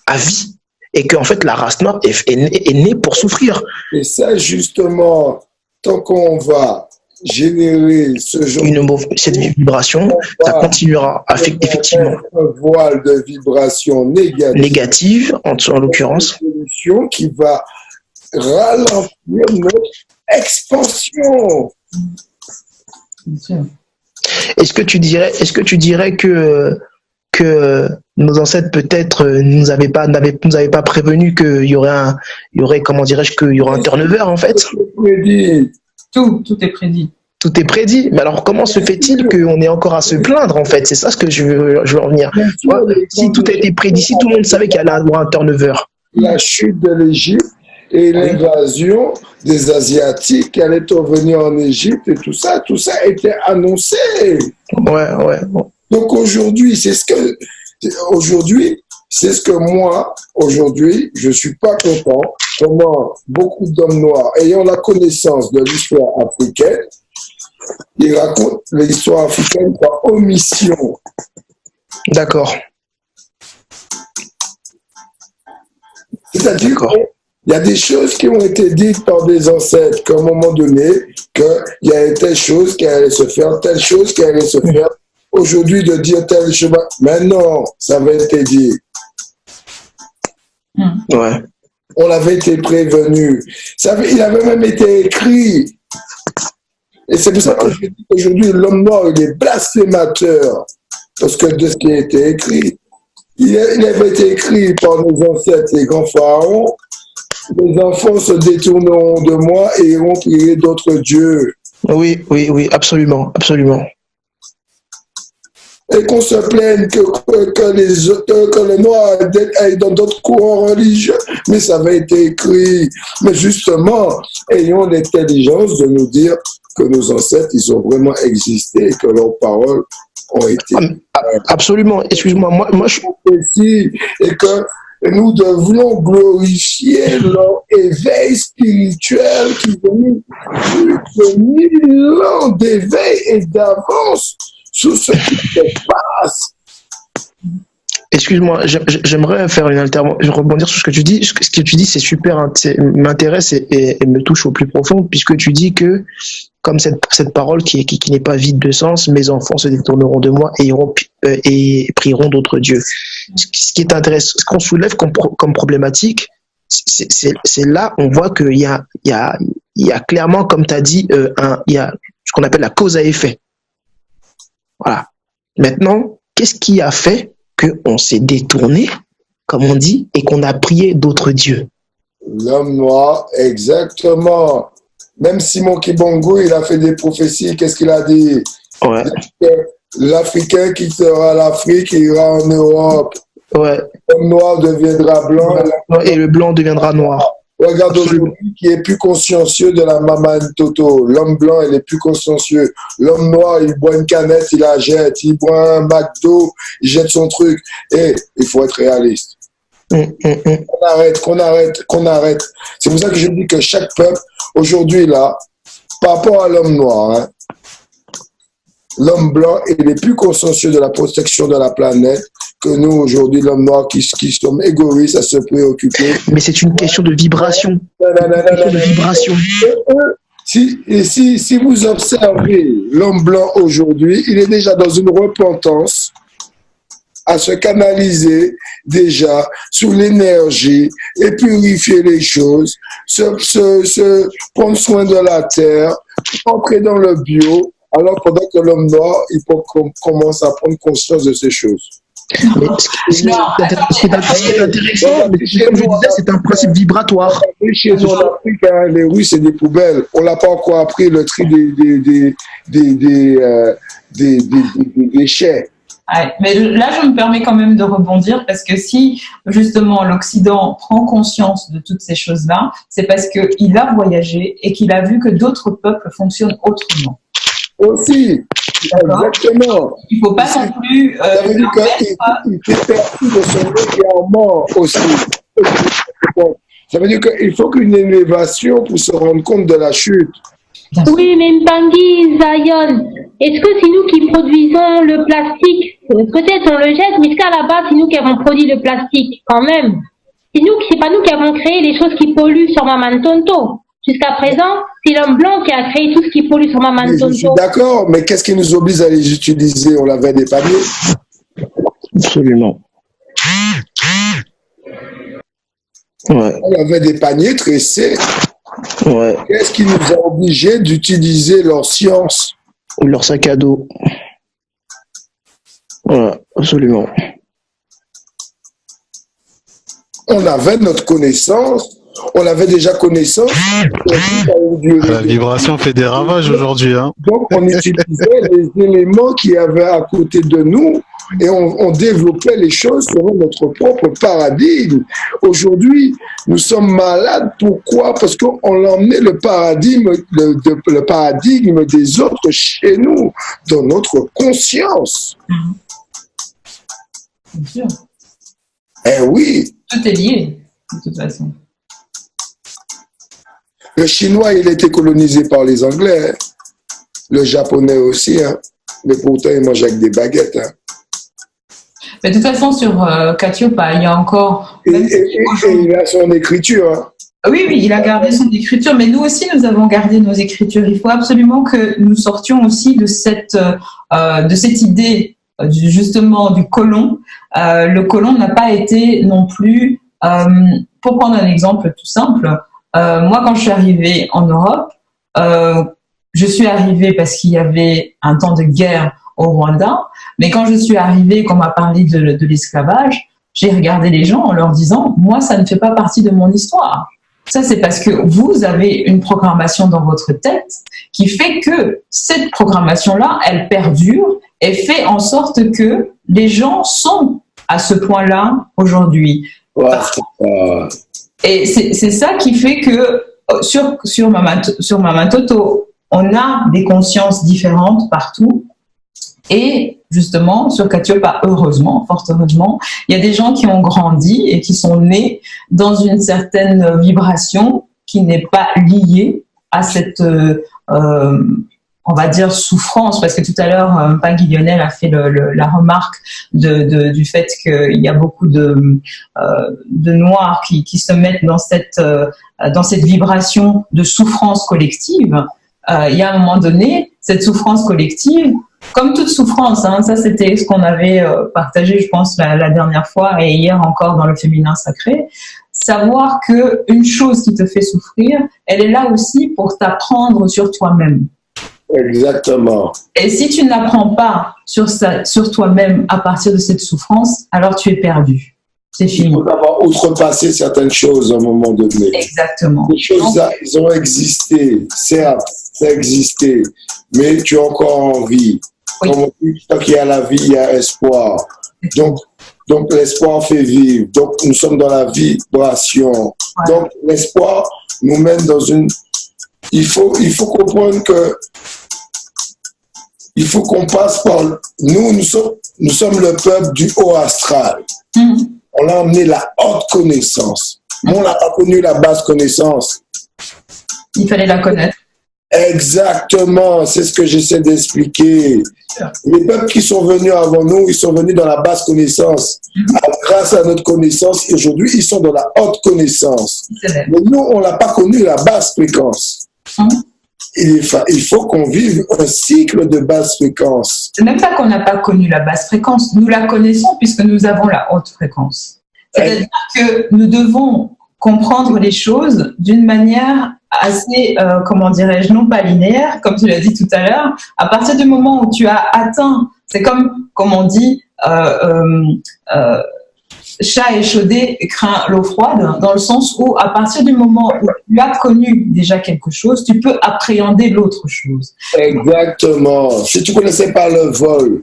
H: À vie. Et qu'en fait, la race noire est née pour souffrir.
E: Et ça, justement, tant qu'on va générer ce genre
H: cette vibration, ça continuera effectivement.
E: Un voile de vibration
H: négative en l'occurrence.
E: Qui va ralentir notre expansion.
H: Est-ce que tu dirais que nos ancêtres peut-être nous avaient pas prévenu qu'il y aurait comment dirais-je qu'il y aurait un turnover en fait?
A: Tout est prédit.
H: Tout est prédit. Mais alors, comment se fait-il qu'on est encore à se plaindre, en fait? C'est ça ce que je veux en venir. Si tout a été prédit, si tout le monde savait qu'il allait avoir un turnover.
E: La chute de l'Égypte et l'invasion des Asiatiques qui allaient revenir en Égypte et tout ça était annoncé.
H: Ouais.
E: Donc aujourd'hui, c'est ce que moi, aujourd'hui, je suis pas content comment beaucoup d'hommes noirs, ayant la connaissance de l'histoire africaine, ils racontent l'histoire africaine par omission.
H: D'accord.
E: C'est-à-dire qu'il y a des choses qui ont été dites par des ancêtres, qu'à un moment donné, qu'il y a telle chose qui allait se faire, telle chose qui allait se faire. Aujourd'hui, de dire telle chose, mais non, ça avait été dit.
H: Ouais.
E: On avait été prévenu. Il avait même été écrit. Et c'est pour ça que je dis qu'aujourd'hui, l'homme noir, il est blasphémateur. Parce que de ce qui a été écrit. Il avait été écrit par nos ancêtres, les grands pharaons. Les enfants se détourneront de moi et iront prier d'autres dieux.
H: Oui, absolument.
E: Et qu'on se plaigne que le noir aille dans d'autres courants religieux. Mais ça avait été écrit. Mais justement, ayons l'intelligence de nous dire que nos ancêtres, ils ont vraiment existé et que leurs paroles ont été...
H: Absolument. Excuse-moi, moi je...
E: Et que nous devions glorifier leur éveil spirituel qui est venu plus de 1000 ans d'éveil et d'avance sur ce qui se passe.
H: Excuse-moi, j'aimerais faire une intervention, rebondir sur ce que tu dis. Ce que tu dis, c'est super, m'intéresse et me touche au plus profond, puisque tu dis que, comme cette parole qui n'est pas vide de sens, mes enfants se détourneront de moi et prieront d'autres dieux. Ce qui est intéressant, ce qu'on soulève comme problématique, c'est là, on voit qu'il y a clairement, comme tu as dit, il y a ce qu'on appelle la cause à effet. Voilà. Maintenant, qu'est-ce qui a fait qu'on s'est détourné, comme on dit, et qu'on a prié d'autres dieux?
E: L'homme noir, exactement. Même Simon Kibongo, il a fait des prophéties. Qu'est-ce qu'il a dit?
H: Ouais.
E: L'Africain quittera l'Afrique et ira en Europe.
H: Ouais.
E: L'homme noir deviendra blanc.
H: Et le blanc deviendra noir.
E: Regarde aujourd'hui qui est plus consciencieux de la maman Toto. L'homme blanc, il est plus consciencieux. L'homme noir, il boit une canette, il la jette. Il boit un McDo, il jette son truc. Et il faut être réaliste. Qu'on arrête. C'est pour ça que je dis que chaque peuple, aujourd'hui, là, par rapport à l'homme noir, hein, l'homme blanc, il est plus consciencieux de la protection de la planète que nous, aujourd'hui, l'homme noir, qui sommes égoïstes à se préoccuper.
H: Mais c'est une question de vibration.
E: Si vous observez l'homme blanc aujourd'hui, il est déjà dans une repentance à se canaliser déjà sur l'énergie et purifier les choses, se prendre soin de la terre, entrer dans le bio, alors pendant que l'homme noir, il commence à prendre conscience de ces choses.
H: Mais ce qui est intéressant, comme je disais, c'est un principe vibratoire.
E: Chez nous en Afrique, hein, les rues, c'est des poubelles. On n'a pas encore appris le tri des déchets.
A: Ouais, mais là, je me permets quand même de rebondir parce que si justement l'Occident prend conscience de toutes ces choses-là, c'est parce qu'il a voyagé et qu'il a vu que d'autres peuples fonctionnent autrement.
E: Aussi, exactement.
A: Il ne faut pas non plus.
E: Ça veut dire qu'il fait partie de son égarement aussi. Ça veut dire qu'il faut qu'une élévation pour se rendre compte de la chute.
C: Oui, mais Mpangi, Zion, est-ce que c'est nous qui produisons le plastique? Peut-être on le jette, mais est-ce qu'à la base, c'est nous qui avons produit le plastique quand même? C'est pas nous qui avons créé les choses qui polluent sur Maman Tonto. Jusqu'à présent, c'est l'homme blanc qui a créé tout ce qui pollue sur Maman Tonto.
E: Je suis d'accord, mais qu'est-ce qui nous oblige à les utiliser? On lavait des paniers.
H: Absolument. Ouais.
E: On avait des paniers tressés.
H: Ouais.
E: Qu'est-ce qui nous a obligés d'utiliser leur science?
H: Ou leur sac à dos. Ouais, absolument.
E: On avait notre connaissance. On avait déjà connaissance.
I: La vibration fait des ravages aujourd'hui. Hein.
E: Donc, on utilisait les éléments qu'il y avait à côté de nous et on développait les choses selon notre propre paradigme. Aujourd'hui, nous sommes malades. Pourquoi? Parce qu'on a emmené le paradigme des autres chez nous, dans notre conscience.
A: Bien sûr.
E: Eh oui.
A: Tout est lié, de toute façon.
E: Le chinois, il a été colonisé par les Anglais. Hein. Le japonais aussi. Hein. Mais pourtant, il mange avec des baguettes. Hein.
A: Mais de toute façon, sur Katiopa, il y a encore...
E: Et il a son écriture. Hein.
A: Oui, il a gardé son écriture. Mais nous aussi, nous avons gardé nos écritures. Il faut absolument que nous sortions aussi de cette idée, justement, du colon. Le colon n'a pas été non plus... pour prendre un exemple tout simple... moi, quand je suis arrivée en Europe, je suis arrivée parce qu'il y avait un temps de guerre au Rwanda. Mais quand je suis arrivée, qu'on m'a parlé de l'esclavage, j'ai regardé les gens en leur disant « Moi, ça ne fait pas partie de mon histoire. » Ça, c'est parce que vous avez une programmation dans votre tête qui fait que cette programmation-là, elle perdure et fait en sorte que les gens sont à ce point-là aujourd'hui.
E: Ouais,
A: et c'est ça qui fait que sur Maman Toto, on a des consciences différentes partout. Et justement, sur Katiopa, heureusement, fort heureusement, il y a des gens qui ont grandi et qui sont nés dans une certaine vibration qui n'est pas liée à cette, on va dire, souffrance. Parce que tout à l'heure, Pagui Lionel a fait la remarque du fait qu'il y a beaucoup de Noirs qui se mettent dans cette vibration de souffrance collective. Il y a un moment donné, cette souffrance collective, comme toute souffrance, hein, ça c'était ce qu'on avait partagé, je pense, la dernière fois et hier encore dans le féminin sacré, savoir qu'une chose qui te fait souffrir, elle est là aussi pour t'apprendre sur toi-même.
E: Exactement.
A: Et si tu n'apprends pas sur toi-même à partir de cette souffrance, alors tu es perdu. C'est fini.
E: Il faut avoir outrepassé certaines choses à un moment donné.
A: Exactement.
E: Les choses-là, elles ont existé, certes, ça a existé, mais tu es encore en vie. Oui. Comme on dit, tant qu'il y a la vie, il y a espoir. Donc, Donc, l'espoir fait vivre. Donc, nous sommes dans la vibration. Ouais. Donc, l'espoir nous mène dans une... Il faut comprendre que il faut qu'on passe par... Nous sommes le peuple du haut astral. On a emmené la haute connaissance. Mais on n'a pas connu la basse connaissance.
A: Il fallait la connaître.
E: Exactement, c'est ce que j'essaie d'expliquer. Les peuples qui sont venus avant nous, ils sont venus dans la basse connaissance. Grâce à notre connaissance, aujourd'hui, ils sont dans la haute connaissance. Mais nous, on n'a pas connu la basse fréquence. Il faut qu'on vive un cycle de basse fréquence.
A: C'est même pas qu'on n'a pas connu la basse fréquence, nous la connaissons puisque nous avons la haute fréquence. C'est-à-dire que nous devons comprendre les choses d'une manière assez, comment dirais-je, non pas linéaire, comme tu l'as dit tout à l'heure. À partir du moment où tu as atteint, c'est comme on dit, chat échaudé craint l'eau froide, dans le sens où à partir du moment où tu as connu déjà quelque chose, tu peux appréhender l'autre chose.
E: Exactement. Si tu ne connaissais pas le vol,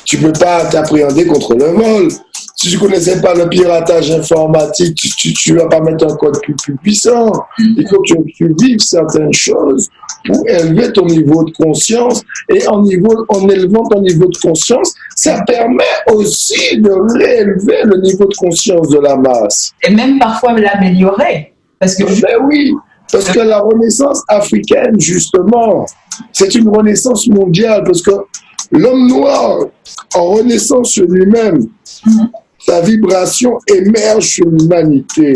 E: tu ne peux pas t'appréhender contre le vol. Si tu ne connaissais pas le piratage informatique, tu ne vas pas mettre un code plus puissant. Il faut que tu vives certaines choses pour élever ton niveau de conscience. Et en élevant ton niveau de conscience, ça permet aussi de réélever le niveau de conscience de la masse.
A: Et même parfois l'améliorer. Parce que
E: oui, parce que la renaissance africaine, justement, c'est une renaissance mondiale. Parce que l'homme noir, en renaissant sur lui-même, sa vibration émerge sur l'humanité.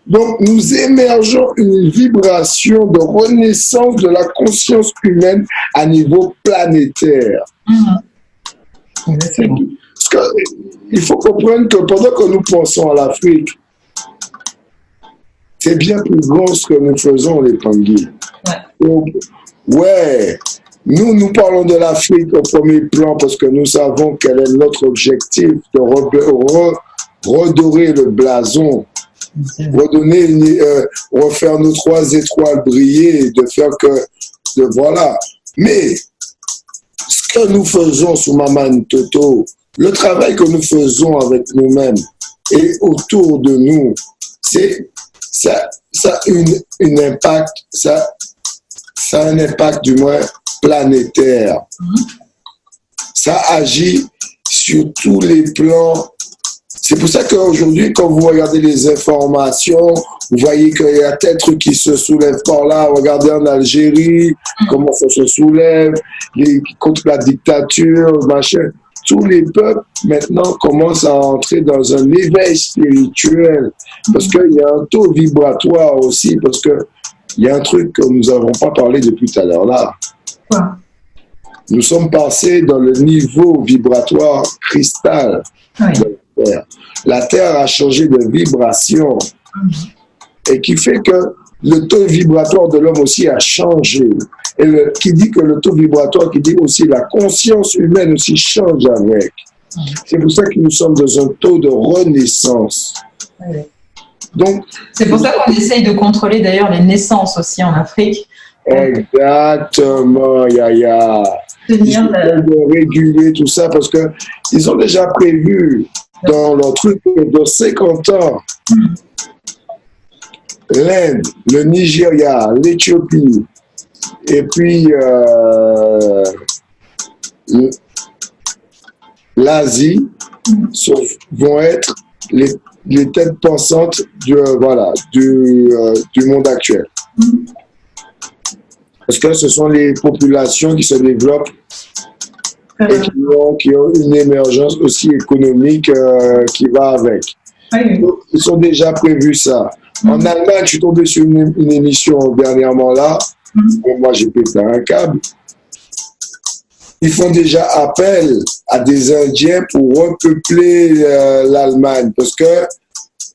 E: Donc, nous émergeons une vibration de renaissance de la conscience humaine à niveau planétaire. Parce que, il faut comprendre que pendant que nous pensons à l'Afrique, c'est bien plus grand ce que nous faisons, les Pangui. Ouais. Nous parlons de l'Afrique au premier plan parce que nous savons quel est notre objectif, de redorer le blason, refaire nos 3 étoiles briller, de faire que, voilà. Mais ce que nous faisons sous Maman Toto, le travail que nous faisons avec nous-mêmes et autour de nous, ça a un impact du moins planétaire. Ça agit sur tous les plans. C'est pour ça qu'aujourd'hui, quand vous regardez les informations, vous voyez qu'il y a tel truc qui se soulève par là. Regardez en Algérie, comment ça se soulève, contre la dictature, machin. Tous les peuples, maintenant, commencent à entrer dans un éveil spirituel. Parce qu'il y a un taux vibratoire aussi, parce qu'il y a un truc que nous n'avons pas parlé depuis tout à l'heure là. Nous sommes passés dans le niveau vibratoire cristal de la Terre. La Terre a changé de vibration et qui fait que le taux vibratoire de l'homme aussi a changé. Et qui dit que le taux vibratoire, qui dit aussi la conscience humaine aussi change avec. C'est pour ça que nous sommes dans un taux de renaissance. Donc,
A: c'est pour ça qu'on essaye de contrôler d'ailleurs les naissances aussi en Afrique.
E: Exactement, Yaya. De réguler tout ça parce que ils ont déjà prévu dans leur truc de 50 ans l'Inde, le Nigeria, l'Éthiopie et puis l'Asie vont être les têtes pensantes du monde actuel. Parce que ce sont les populations qui se développent et qui ont une émergence aussi économique qui va avec. Donc, ils ont déjà prévu ça. En Allemagne, je suis tombé sur une émission dernièrement là, et moi j'ai pété un câble. Ils font déjà appel à des Indiens pour repeupler l'Allemagne parce que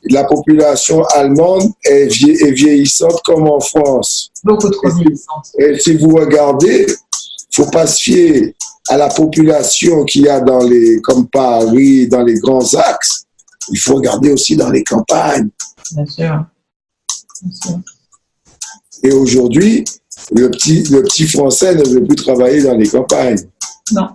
E: la population allemande est vieillissante comme en France.
A: Beaucoup trop vieillissante.
E: Et si vous regardez, il ne faut pas se fier à la population qu'il y a comme Paris, dans les grands axes. Il faut regarder aussi dans les campagnes.
A: Bien sûr. Bien sûr.
E: Et aujourd'hui, le petit français ne veut plus travailler dans les campagnes.
A: Non.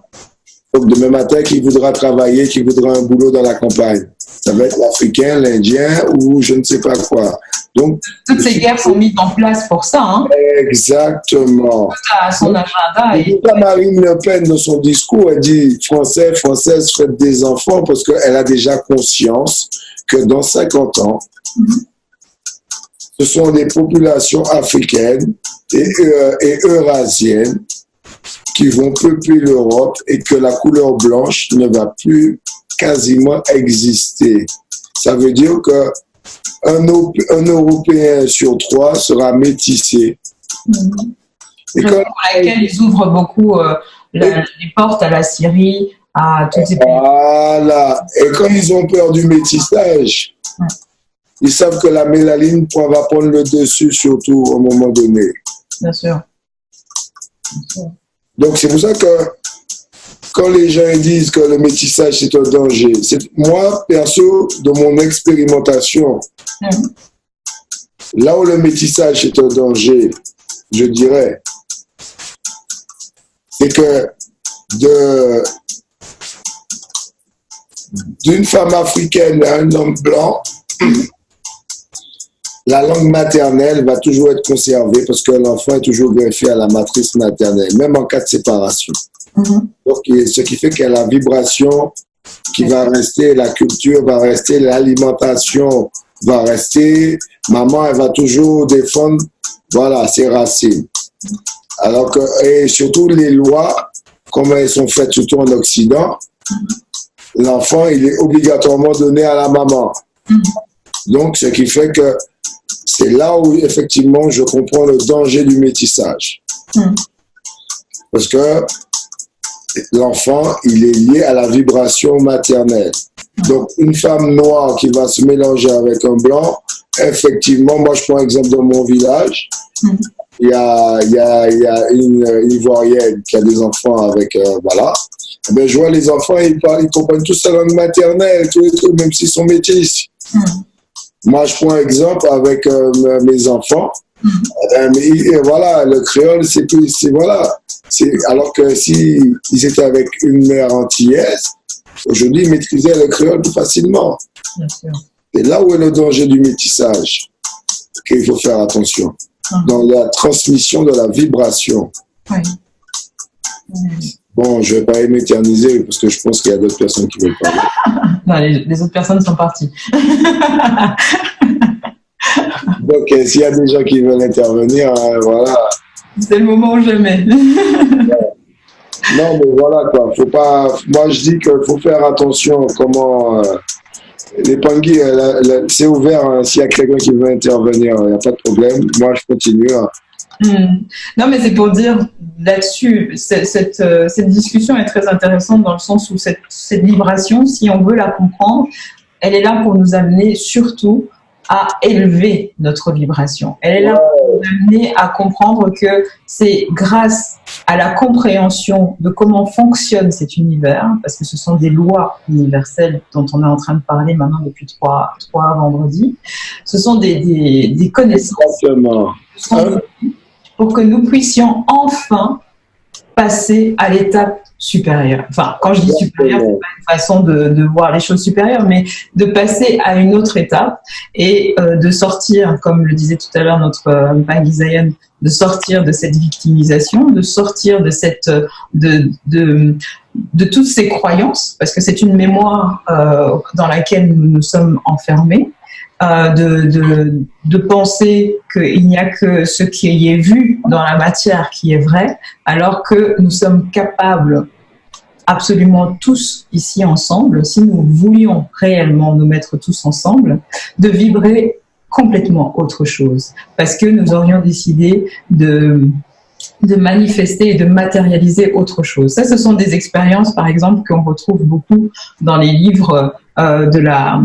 E: Donc, demain matin, qui voudra travailler, qui voudra un boulot dans la campagne? Ça va être l'Africain, l'Indien ou je ne sais pas quoi. Donc,
A: toutes ces guerres sont mises en place pour ça. Hein.
E: Exactement.
A: À son agenda.
E: Et Marine Le Pen, dans son discours, elle dit Français, Françaises, faites des enfants parce qu'elle a déjà conscience que dans 50 ans, ce sont des populations africaines et eurasiennes qui vont peupler l'Europe et que la couleur blanche ne va plus quasiment exister. Ça veut dire que un Européen sur 3 sera métissé.
A: Et pour laquelle ils ouvrent beaucoup les portes à la Syrie, à tous ces pays.
E: Voilà. Et quand ils ont peur du métissage, ils savent que la mélanine va prendre le dessus, surtout à un moment donné.
A: Bien sûr.
E: Donc c'est pour ça que quand les gens disent que le métissage c'est un danger, moi, perso, de mon expérimentation, là où le métissage est un danger, je dirais, c'est que d'une femme africaine à un homme blanc, la langue maternelle va toujours être conservée parce que l'enfant est toujours greffé à la matrice maternelle, même en cas de séparation. Donc, ce qui fait que la vibration qui va rester, la culture va rester, l'alimentation va rester. Maman, elle va toujours défendre, voilà, ses racines. Alors que, et surtout les lois, comme elles sont faites surtout en Occident, l'enfant, il est obligatoirement donné à la maman. Donc, ce qui fait que c'est là où, effectivement, je comprends le danger du métissage. Parce que l'enfant, il est lié à la vibration maternelle. Donc, une femme noire qui va se mélanger avec un blanc, effectivement, moi, je prends exemple dans mon village, il y a une Ivoirienne qui a des enfants avec, voilà. Ben, je vois les enfants, ils comprennent tous sa langue maternelle, tous les trucs, même s'ils sont métis. Moi, je prends exemple avec mes enfants. Voilà, le créole, c'est plus, voilà. Alors que si ils étaient avec une mère antillaise, aujourd'hui, ils maîtrisaient le créole plus facilement. C'est là où est le danger du métissage, qu'il faut faire attention. Dans la transmission de la vibration. Bon, je ne vais pas m'éterniser parce que je pense qu'il y a d'autres personnes qui veulent parler.
A: Non, les autres personnes sont parties.
E: Donc, s'il y a des gens qui veulent intervenir, voilà.
A: C'est le moment ou jamais.
E: Non, mais voilà quoi. Faut pas. Moi, je dis qu'il faut faire attention comment. Les Pangui, c'est ouvert. Hein. S'il y a quelqu'un qui veut intervenir, il n'y a pas de problème. Moi, je continue. Hein.
A: Non, mais c'est pour dire là-dessus, cette discussion est très intéressante dans le sens où cette vibration, si on veut la comprendre, elle est là pour nous amener surtout à élever notre vibration. Elle est là pour nous amener à comprendre que c'est grâce à la compréhension de comment fonctionne cet univers, parce que ce sont des lois universelles dont on est en train de parler maintenant depuis trois vendredis. Ce sont des connaissances pour que nous puissions enfin passer à l'étape supérieure. Enfin, quand je dis supérieure, c'est pas une façon de voir les choses supérieures, mais de passer à une autre étape et de sortir, comme le disait tout à l'heure notre Pangui Zion, de sortir de cette victimisation, de sortir de cette de toutes ces croyances, parce que c'est une mémoire dans laquelle nous nous sommes enfermés. De penser qu'il n'y a que ce qui est vu dans la matière qui est vrai, alors que nous sommes capables absolument tous ici ensemble, si nous voulions réellement nous mettre tous ensemble, de vibrer complètement autre chose, parce que nous aurions décidé de manifester et de matérialiser autre chose. Ça, ce sont des expériences, par exemple, qu'on retrouve beaucoup dans les livres de la...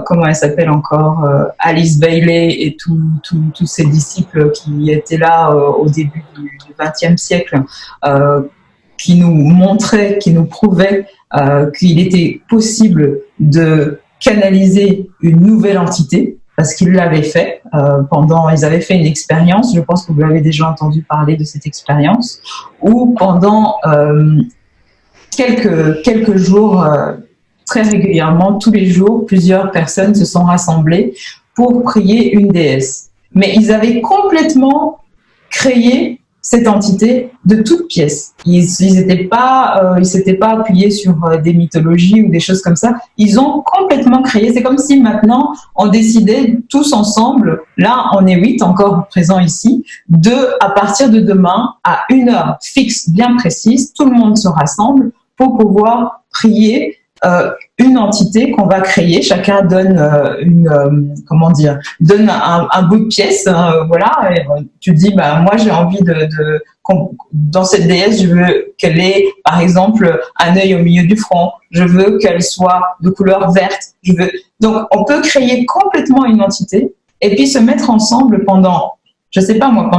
A: comment elle s'appelle encore Alice Bailey et tous ses disciples qui étaient là au début du XXe siècle, qui nous montraient, qui nous prouvaient qu'il était possible de canaliser une nouvelle entité, parce qu'ils l'avaient fait ils avaient fait une expérience, je pense que vous avez déjà entendu parler de cette expérience, où pendant quelques jours, très régulièrement, tous les jours, plusieurs personnes se sont rassemblées pour prier une déesse. Mais ils avaient complètement créé cette entité de toutes pièces. Ils s'étaient pas appuyés sur des mythologies ou des choses comme ça. Ils ont complètement créé. C'est comme si maintenant on décidait tous ensemble. Là, on est 8 encore présents ici. À partir de demain, à 1 heure fixe, bien précise, tout le monde se rassemble pour pouvoir prier une entité qu'on va créer. Chacun donne donne un bout de pièce, voilà. Et tu dis, moi j'ai envie dans cette déesse, je veux qu'elle ait, par exemple, un œil au milieu du front. Je veux qu'elle soit de couleur verte. Donc, on peut créer complètement une entité et puis se mettre ensemble pendant, je sais pas moi,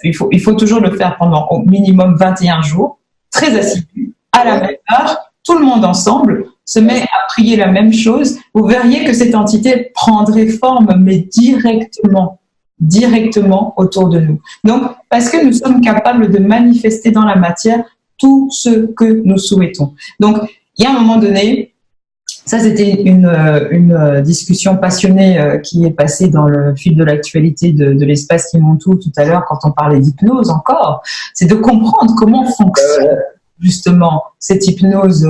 A: il faut toujours le faire pendant au minimum 21 jours, très assidus, à la même heure. Tout le monde ensemble se met à prier la même chose. Vous verriez que cette entité prendrait forme, mais directement autour de nous. Donc, parce que nous sommes capables de manifester dans la matière tout ce que nous souhaitons. Donc, il y a un moment donné, ça c'était une discussion passionnée qui est passée dans le fil de l'actualité de l'espace qui m'entoure tout à l'heure quand on parlait d'hypnose encore. C'est de comprendre comment fonctionne justement cette hypnose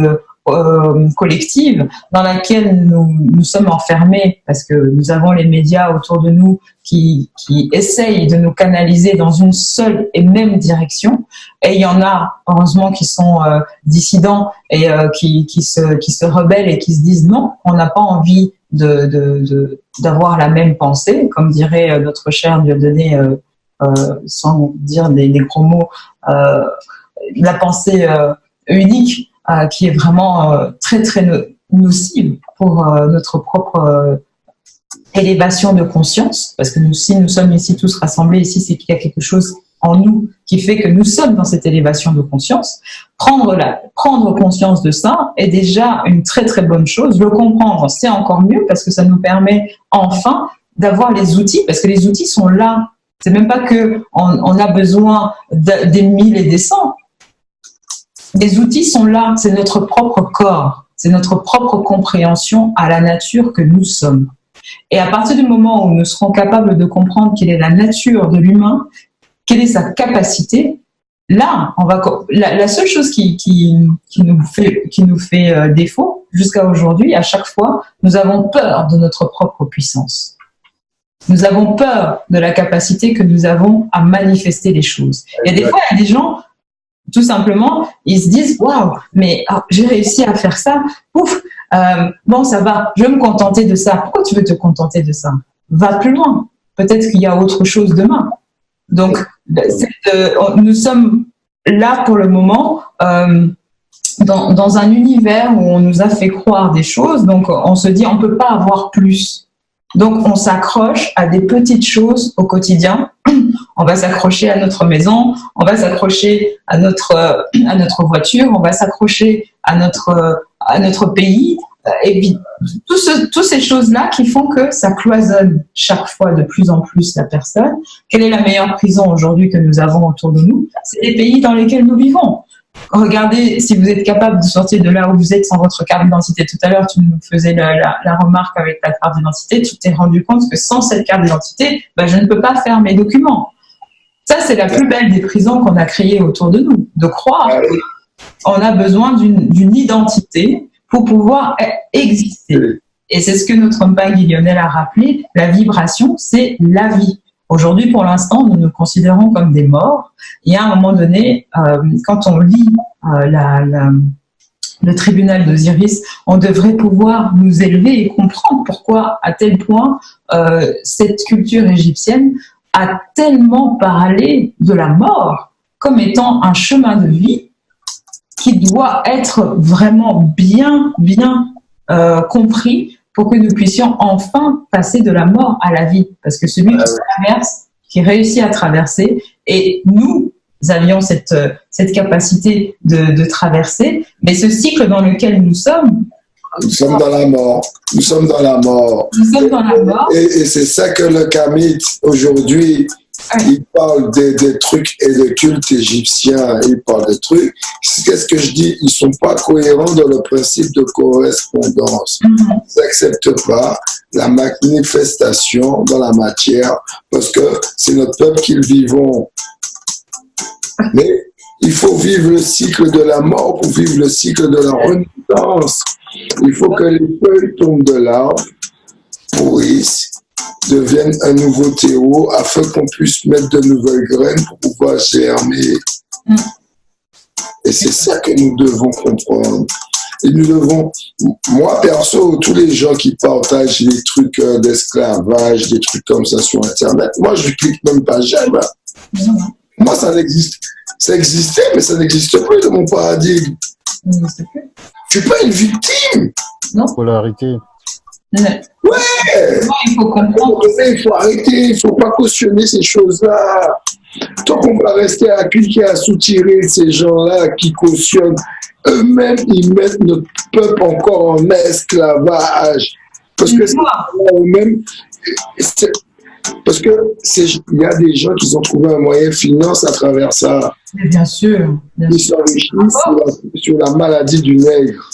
A: collective dans laquelle nous sommes enfermés parce que nous avons les médias autour de nous qui essayent de nous canaliser dans une seule et même direction, et il y en a heureusement qui sont dissidents et qui se rebellent et qui se disent non, on n'a pas envie d'avoir la même pensée, comme dirait notre cher Dieudonné, sans dire des gros mots, la pensée unique qui est vraiment très très nocive pour notre propre élévation de conscience, parce que si nous sommes ici tous rassemblés ici, c'est qu'il y a quelque chose en nous qui fait que nous sommes dans cette élévation de conscience. Prendre conscience de ça est déjà une très très bonne chose. Le comprendre, c'est encore mieux parce que ça nous permet enfin d'avoir les outils, parce que les outils sont là. C'est même pas que on a besoin des 1000 et des 100. Les outils sont là, c'est notre propre corps, c'est notre propre compréhension à la nature que nous sommes. Et à partir du moment où nous serons capables de comprendre quelle est la nature de l'humain, quelle est sa capacité, là, la seule chose qui nous fait défaut jusqu'à aujourd'hui, à chaque fois, nous avons peur de notre propre puissance. Nous avons peur de la capacité que nous avons à manifester les choses. Il y a des fois, il y a des gens, tout simplement, ils se disent « Waouh, mais j'ai réussi à faire ça, ouf, bon, ça va, je vais me contenter de ça. » Pourquoi tu veux te contenter de ça? Va plus loin. Peut-être qu'il y a autre chose demain. Donc, nous sommes là pour le moment dans un univers où on nous a fait croire des choses, donc on se dit on ne peut pas avoir plus. Donc, on s'accroche à des petites choses au quotidien. On va s'accrocher à notre maison, on va s'accrocher à notre voiture, on va s'accrocher à notre pays. Et puis, toutes ces choses-là qui font que ça cloisonne chaque fois de plus en plus la personne. Quelle est la meilleure prison aujourd'hui que nous avons autour de nous? C'est les pays dans lesquels nous vivons. Regardez, si vous êtes capable de sortir de là où vous êtes sans votre carte d'identité. Tout à l'heure, tu nous faisais la remarque avec ta carte d'identité. Tu t'es rendu compte que sans cette carte d'identité, je ne peux pas faire mes documents. Ça, c'est la plus belle des prisons qu'on a créées autour de nous. De croire qu'on a besoin d'une identité pour pouvoir exister. Et c'est ce que notre compagnie Lionel a rappelé. La vibration, c'est la vie. Aujourd'hui, pour l'instant, nous nous considérons comme des morts. Et à un moment donné, quand on lit le tribunal d'Osiris, on devrait pouvoir nous élever et comprendre pourquoi, à tel point, cette culture égyptienne a tellement parlé de la mort comme étant un chemin de vie qui doit être vraiment bien compris pour que nous puissions enfin passer de la mort à la vie. Parce que celui qui traverse, qui réussit à traverser, et nous avions cette capacité de traverser, mais ce cycle dans lequel nous sommes,
E: nous sommes dans la mort. Nous sommes dans la mort.
A: Nous sommes dans la mort.
E: Et c'est ça que le Kamite, aujourd'hui, Il parle des trucs et des cultes égyptiens, il parle des trucs. Qu'est-ce que je dis? Ils ne sont pas cohérents dans le principe de correspondance. Ils n'acceptent pas la manifestation dans la matière parce que c'est notre peuple qu'ils vivons. Mais il faut vivre le cycle de la mort pour vivre le cycle de la renaissance. Il faut que les feuilles tombent de l'arbre, pourrissent, deviennent un nouveau terreau afin qu'on puisse mettre de nouvelles graines pour pouvoir germer. Et c'est ça que nous devons comprendre. Et nous devons, moi perso, tous les gens qui partagent des trucs d'esclavage, des trucs comme ça sur Internet, moi je ne clique même pas jamais. Moi ça n'existe, ça existait, mais ça n'existe plus dans mon paradigme. Je ne suis pas une victime.
I: Non. Polarité.
E: Ouais, il faut comprendre. Il faut arrêter, il ne faut pas cautionner ces choses-là. Tant qu'on va rester à cliquer, à soutirer ces gens-là qui cautionnent, eux-mêmes, ils mettent notre peuple encore en esclavage. Parce que eux-mêmes, parce que il y a des gens qui ont trouvé un moyen de finance à travers ça.
A: Mais bien sûr.
E: Ils s'enrichissent sur la maladie du nègre.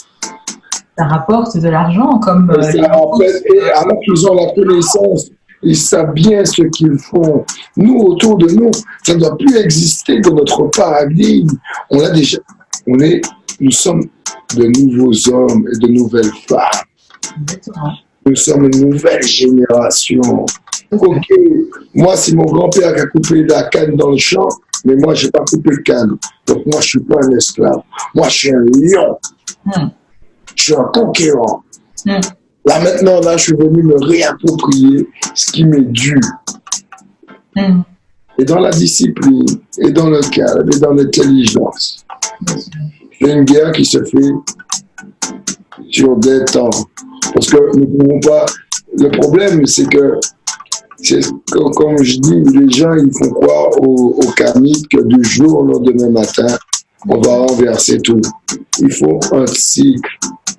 A: Ça rapporte de l'argent comme...
E: alors qu'ils ont la connaissance, ils savent bien ce qu'ils font. Nous, autour de nous, ça ne doit plus exister dans notre paradigme. Nous sommes de nouveaux hommes et de nouvelles femmes. Exactement. Nous sommes une nouvelle génération. Ok, moi, c'est mon grand-père qui a coupé la canne dans le champ, mais moi, je n'ai pas coupé le canne. Donc, moi, je ne suis pas un esclave. Moi, je suis un lion. Je suis un conquérant. Là, maintenant, je suis venu me réapproprier ce qui m'est dû. Et dans la discipline, et dans le calme, et dans l'intelligence. Il y a une guerre qui se fait sur des temps. Parce que nous ne pouvons pas... Le problème, c'est que, comme je dis, les gens, ils font croire au karmique que du jour au lendemain matin, on va renverser tout. Il faut un cycle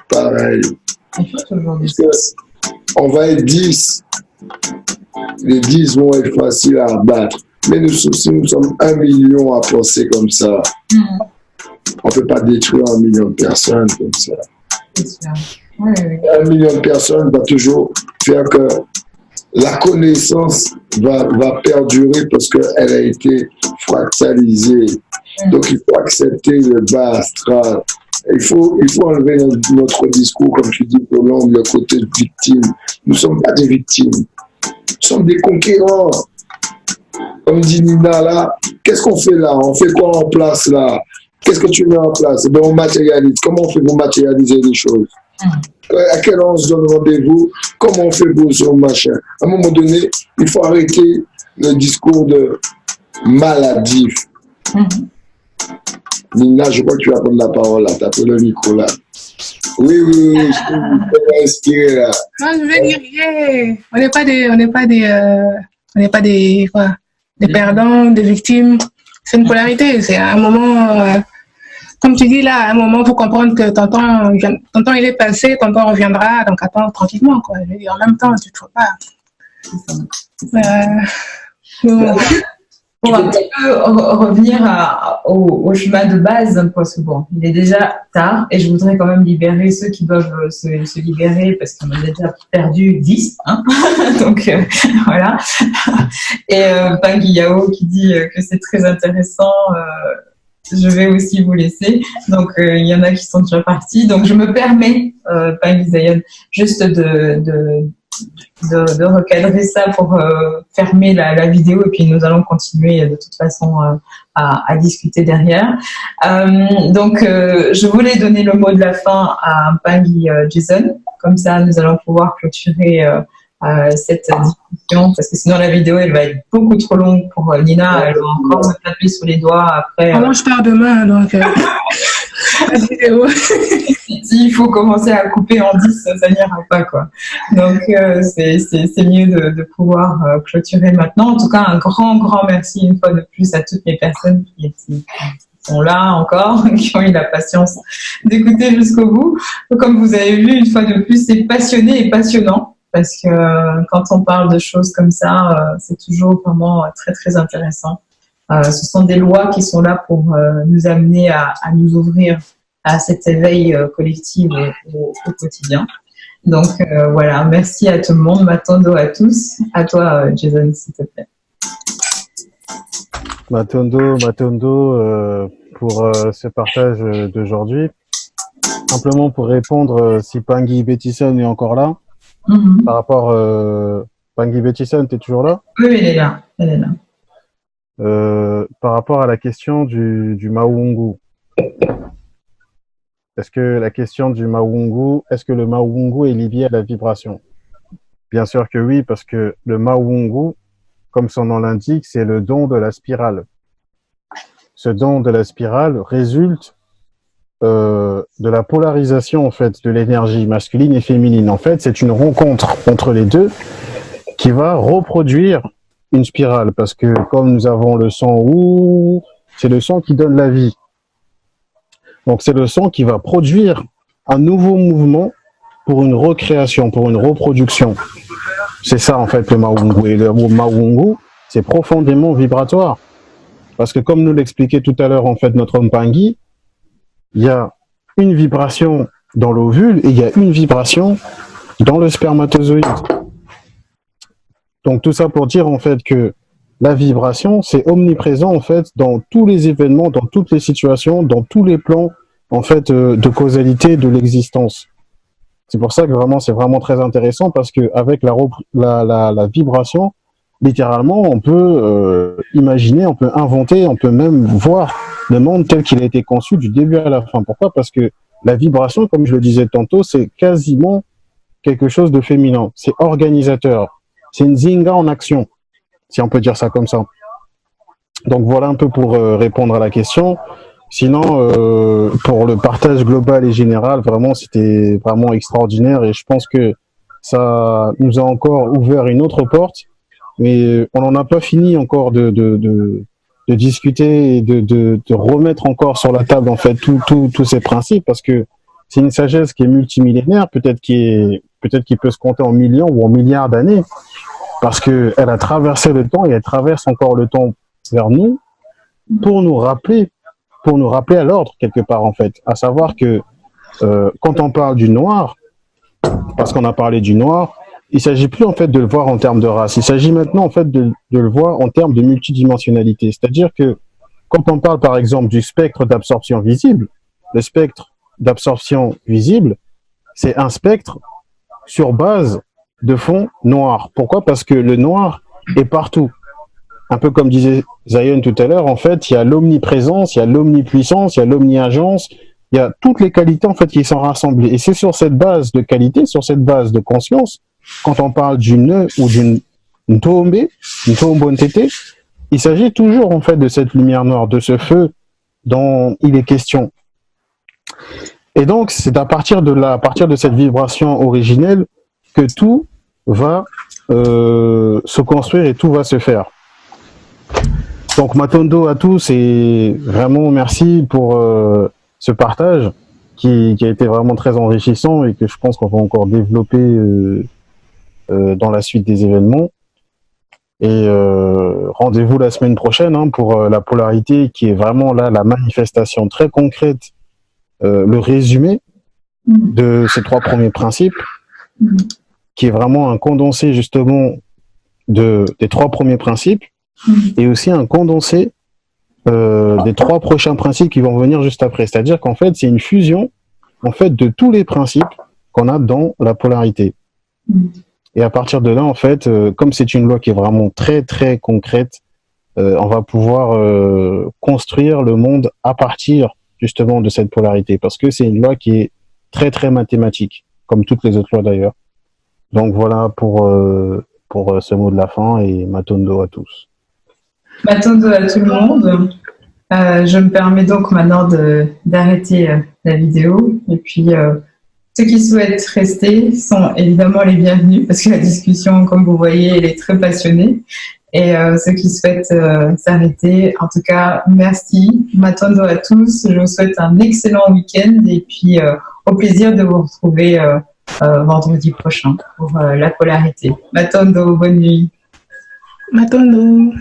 E: pareil. On va être 10. Les 10 vont être faciles à abattre. Mais si nous sommes 1 million à penser comme ça, on ne peut pas détruire 1 million de personnes comme ça. 1 million de personnes va toujours faire que la connaissance va perdurer parce qu'elle a été fractalisée. Donc il faut accepter le bas astral. Il faut enlever notre discours, comme tu dis, Colombe, le côté de victime. Nous ne sommes pas des victimes. Nous sommes des conquérants. Comme dit Nina là, qu'est-ce qu'on fait là? On fait quoi en place là? Qu'est-ce que tu mets en place? Ben, on matérialise. Comment on fait pour matérialiser les choses? À quelle heure on se donne rendez-vous? Comment on fait pour ce machin? À un moment donné, il faut arrêter le discours de maladif. Nina, je crois que tu vas prendre la parole là. Tu as pris le micro là. Oui, je vais inspirer là.
B: Non, je veux dire, yeah. On n'est pas des perdants, des victimes. C'est une polarité. C'est un moment, comme tu dis là, un moment pour comprendre que tonton il est passé, tonton reviendra, donc attends tranquillement, quoi. Je veux dire, en même temps, tu ne trouves pas.
A: On va un petit peu revenir au chemin de base, parce que bon, il est déjà tard et je voudrais quand même libérer ceux qui doivent se libérer parce qu'on a déjà perdu 10. Hein. Donc voilà. Et Pangui Yao qui dit que c'est très intéressant. Je vais aussi vous laisser. Donc il y en a qui sont déjà partis. Donc je me permets, Pangui Zayon, juste de recadrer ça pour fermer la vidéo et puis nous allons continuer de toute façon à discuter derrière. Donc je voulais donner le mot de la fin à Pangui Jason, comme ça nous allons pouvoir clôturer cette discussion parce que sinon la vidéo elle va être beaucoup trop longue pour Nina, elle va encore me taper sur les doigts après.
B: Moi je pars demain donc la vidéo.
A: Il faut commencer à couper en 10, ça n'ira pas, quoi. Donc, c'est mieux de pouvoir clôturer maintenant. En tout cas, un grand merci une fois de plus à toutes les personnes qui sont là encore, qui ont eu la patience d'écouter jusqu'au bout. Comme vous avez vu, une fois de plus, c'est passionné et passionnant. parce que quand on parle de choses comme ça, c'est toujours vraiment très, très intéressant. Ce sont des lois qui sont là pour nous amener à nous ouvrir à cet éveil collectif au quotidien. Donc voilà, merci à tout le monde, Matondo à tous. À toi, Jason, s'il te plaît.
I: Matondo, pour ce partage d'aujourd'hui. Simplement pour répondre, si Pangui Bettison est encore là, par rapport... Pangui Bettison, tu es toujours là?
A: Oui, elle est là.
I: Par rapport à la question du Mawungu, est-ce que le Mawungu est lié à la vibration? Bien sûr que oui, parce que le Mawungu, comme son nom l'indique, c'est le don de la spirale. Ce don de la spirale résulte de la polarisation en fait de l'énergie masculine et féminine. En fait, c'est une rencontre entre les deux qui va reproduire une spirale, parce que comme nous avons le sang, c'est le sang qui donne la vie. Donc c'est le sang qui va produire un nouveau mouvement pour une recréation, pour une reproduction. C'est ça en fait le Mawungu. Et le Mawungu, c'est profondément vibratoire. Parce que comme nous l'expliquait tout à l'heure en fait notre homme Pangui, il y a une vibration dans l'ovule et il y a une vibration dans le spermatozoïde. Donc tout ça pour dire en fait que la vibration, c'est omniprésent en fait dans tous les événements, dans toutes les situations, dans tous les plans en fait de causalité de l'existence. C'est pour ça que vraiment c'est vraiment très intéressant, parce que avec la vibration, littéralement, on peut imaginer, on peut inventer, on peut même voir le monde tel qu'il a été conçu du début à la fin. Pourquoi? Parce que la vibration, comme je le disais tantôt, c'est quasiment quelque chose de féminin. C'est organisateur. C'est une zinga en action, si on peut dire ça comme ça. Donc voilà un peu pour répondre à la question. Sinon, pour le partage global et général, vraiment, c'était vraiment extraordinaire, et je pense que ça nous a encore ouvert une autre porte, mais on n'en a pas fini encore de discuter et de remettre encore sur la table en fait tous ces principes, parce que c'est une sagesse qui est multimillénaire, peut-être qu'il peut se compter en millions ou en milliards d'années, parce que elle a traversé le temps et elle traverse encore le temps vers nous pour nous rappeler à l'ordre quelque part en fait, à savoir que quand on parle du noir, parce qu'on a parlé du noir, il s'agit plus en fait de le voir en termes de race, il s'agit maintenant en fait de le voir en termes de multidimensionnalité. C'est-à-dire que quand on parle par exemple du spectre d'absorption visible, le spectre d'absorption visible, c'est un spectre sur base de fond noir. Pourquoi? Parce que le noir est partout. Un peu comme disait Zion tout à l'heure, en fait, il y a l'omniprésence, il y a l'omnipuissance, il y a l'omniagence, il y a toutes les qualités en fait qui sont rassemblées. Et c'est sur cette base de qualité, sur cette base de conscience, quand on parle d'une ou d'une Ntombontété, il s'agit toujours en fait de cette lumière noire, de ce feu dont il est question. Et donc, c'est à partir de cette vibration originelle que tout va se construire et tout va se faire. Donc, Matondo à tous, et vraiment merci pour ce partage qui a été vraiment très enrichissant et que je pense qu'on va encore développer dans la suite des événements. Et rendez-vous la semaine prochaine pour la polarité, qui est vraiment là la manifestation très concrète, le résumé de ces 3 premiers principes, qui est vraiment un condensé justement des 3 premiers principes, et aussi un condensé des 3 prochains principes qui vont venir juste après. C'est-à-dire qu'en fait, c'est une fusion en fait de tous les principes qu'on a dans la polarité. Et à partir de là, en fait, comme c'est une loi qui est vraiment très très concrète, on va pouvoir construire le monde à partir justement de cette polarité, parce que c'est une loi qui est très très mathématique, comme toutes les autres lois d'ailleurs. Donc voilà pour ce mot de la fin, et Matondo à tous.
A: Matondo à tout le monde. Je me permets donc maintenant d'arrêter la vidéo, et puis ceux qui souhaitent rester sont évidemment les bienvenus, parce que la discussion, comme vous voyez, elle est très passionnée. Et ceux qui souhaitent s'arrêter, en tout cas, merci. Matondo à tous. Je vous souhaite un excellent week-end, et puis au plaisir de vous retrouver vendredi prochain pour la polarité. Matondo, bonne nuit.
B: Matondo.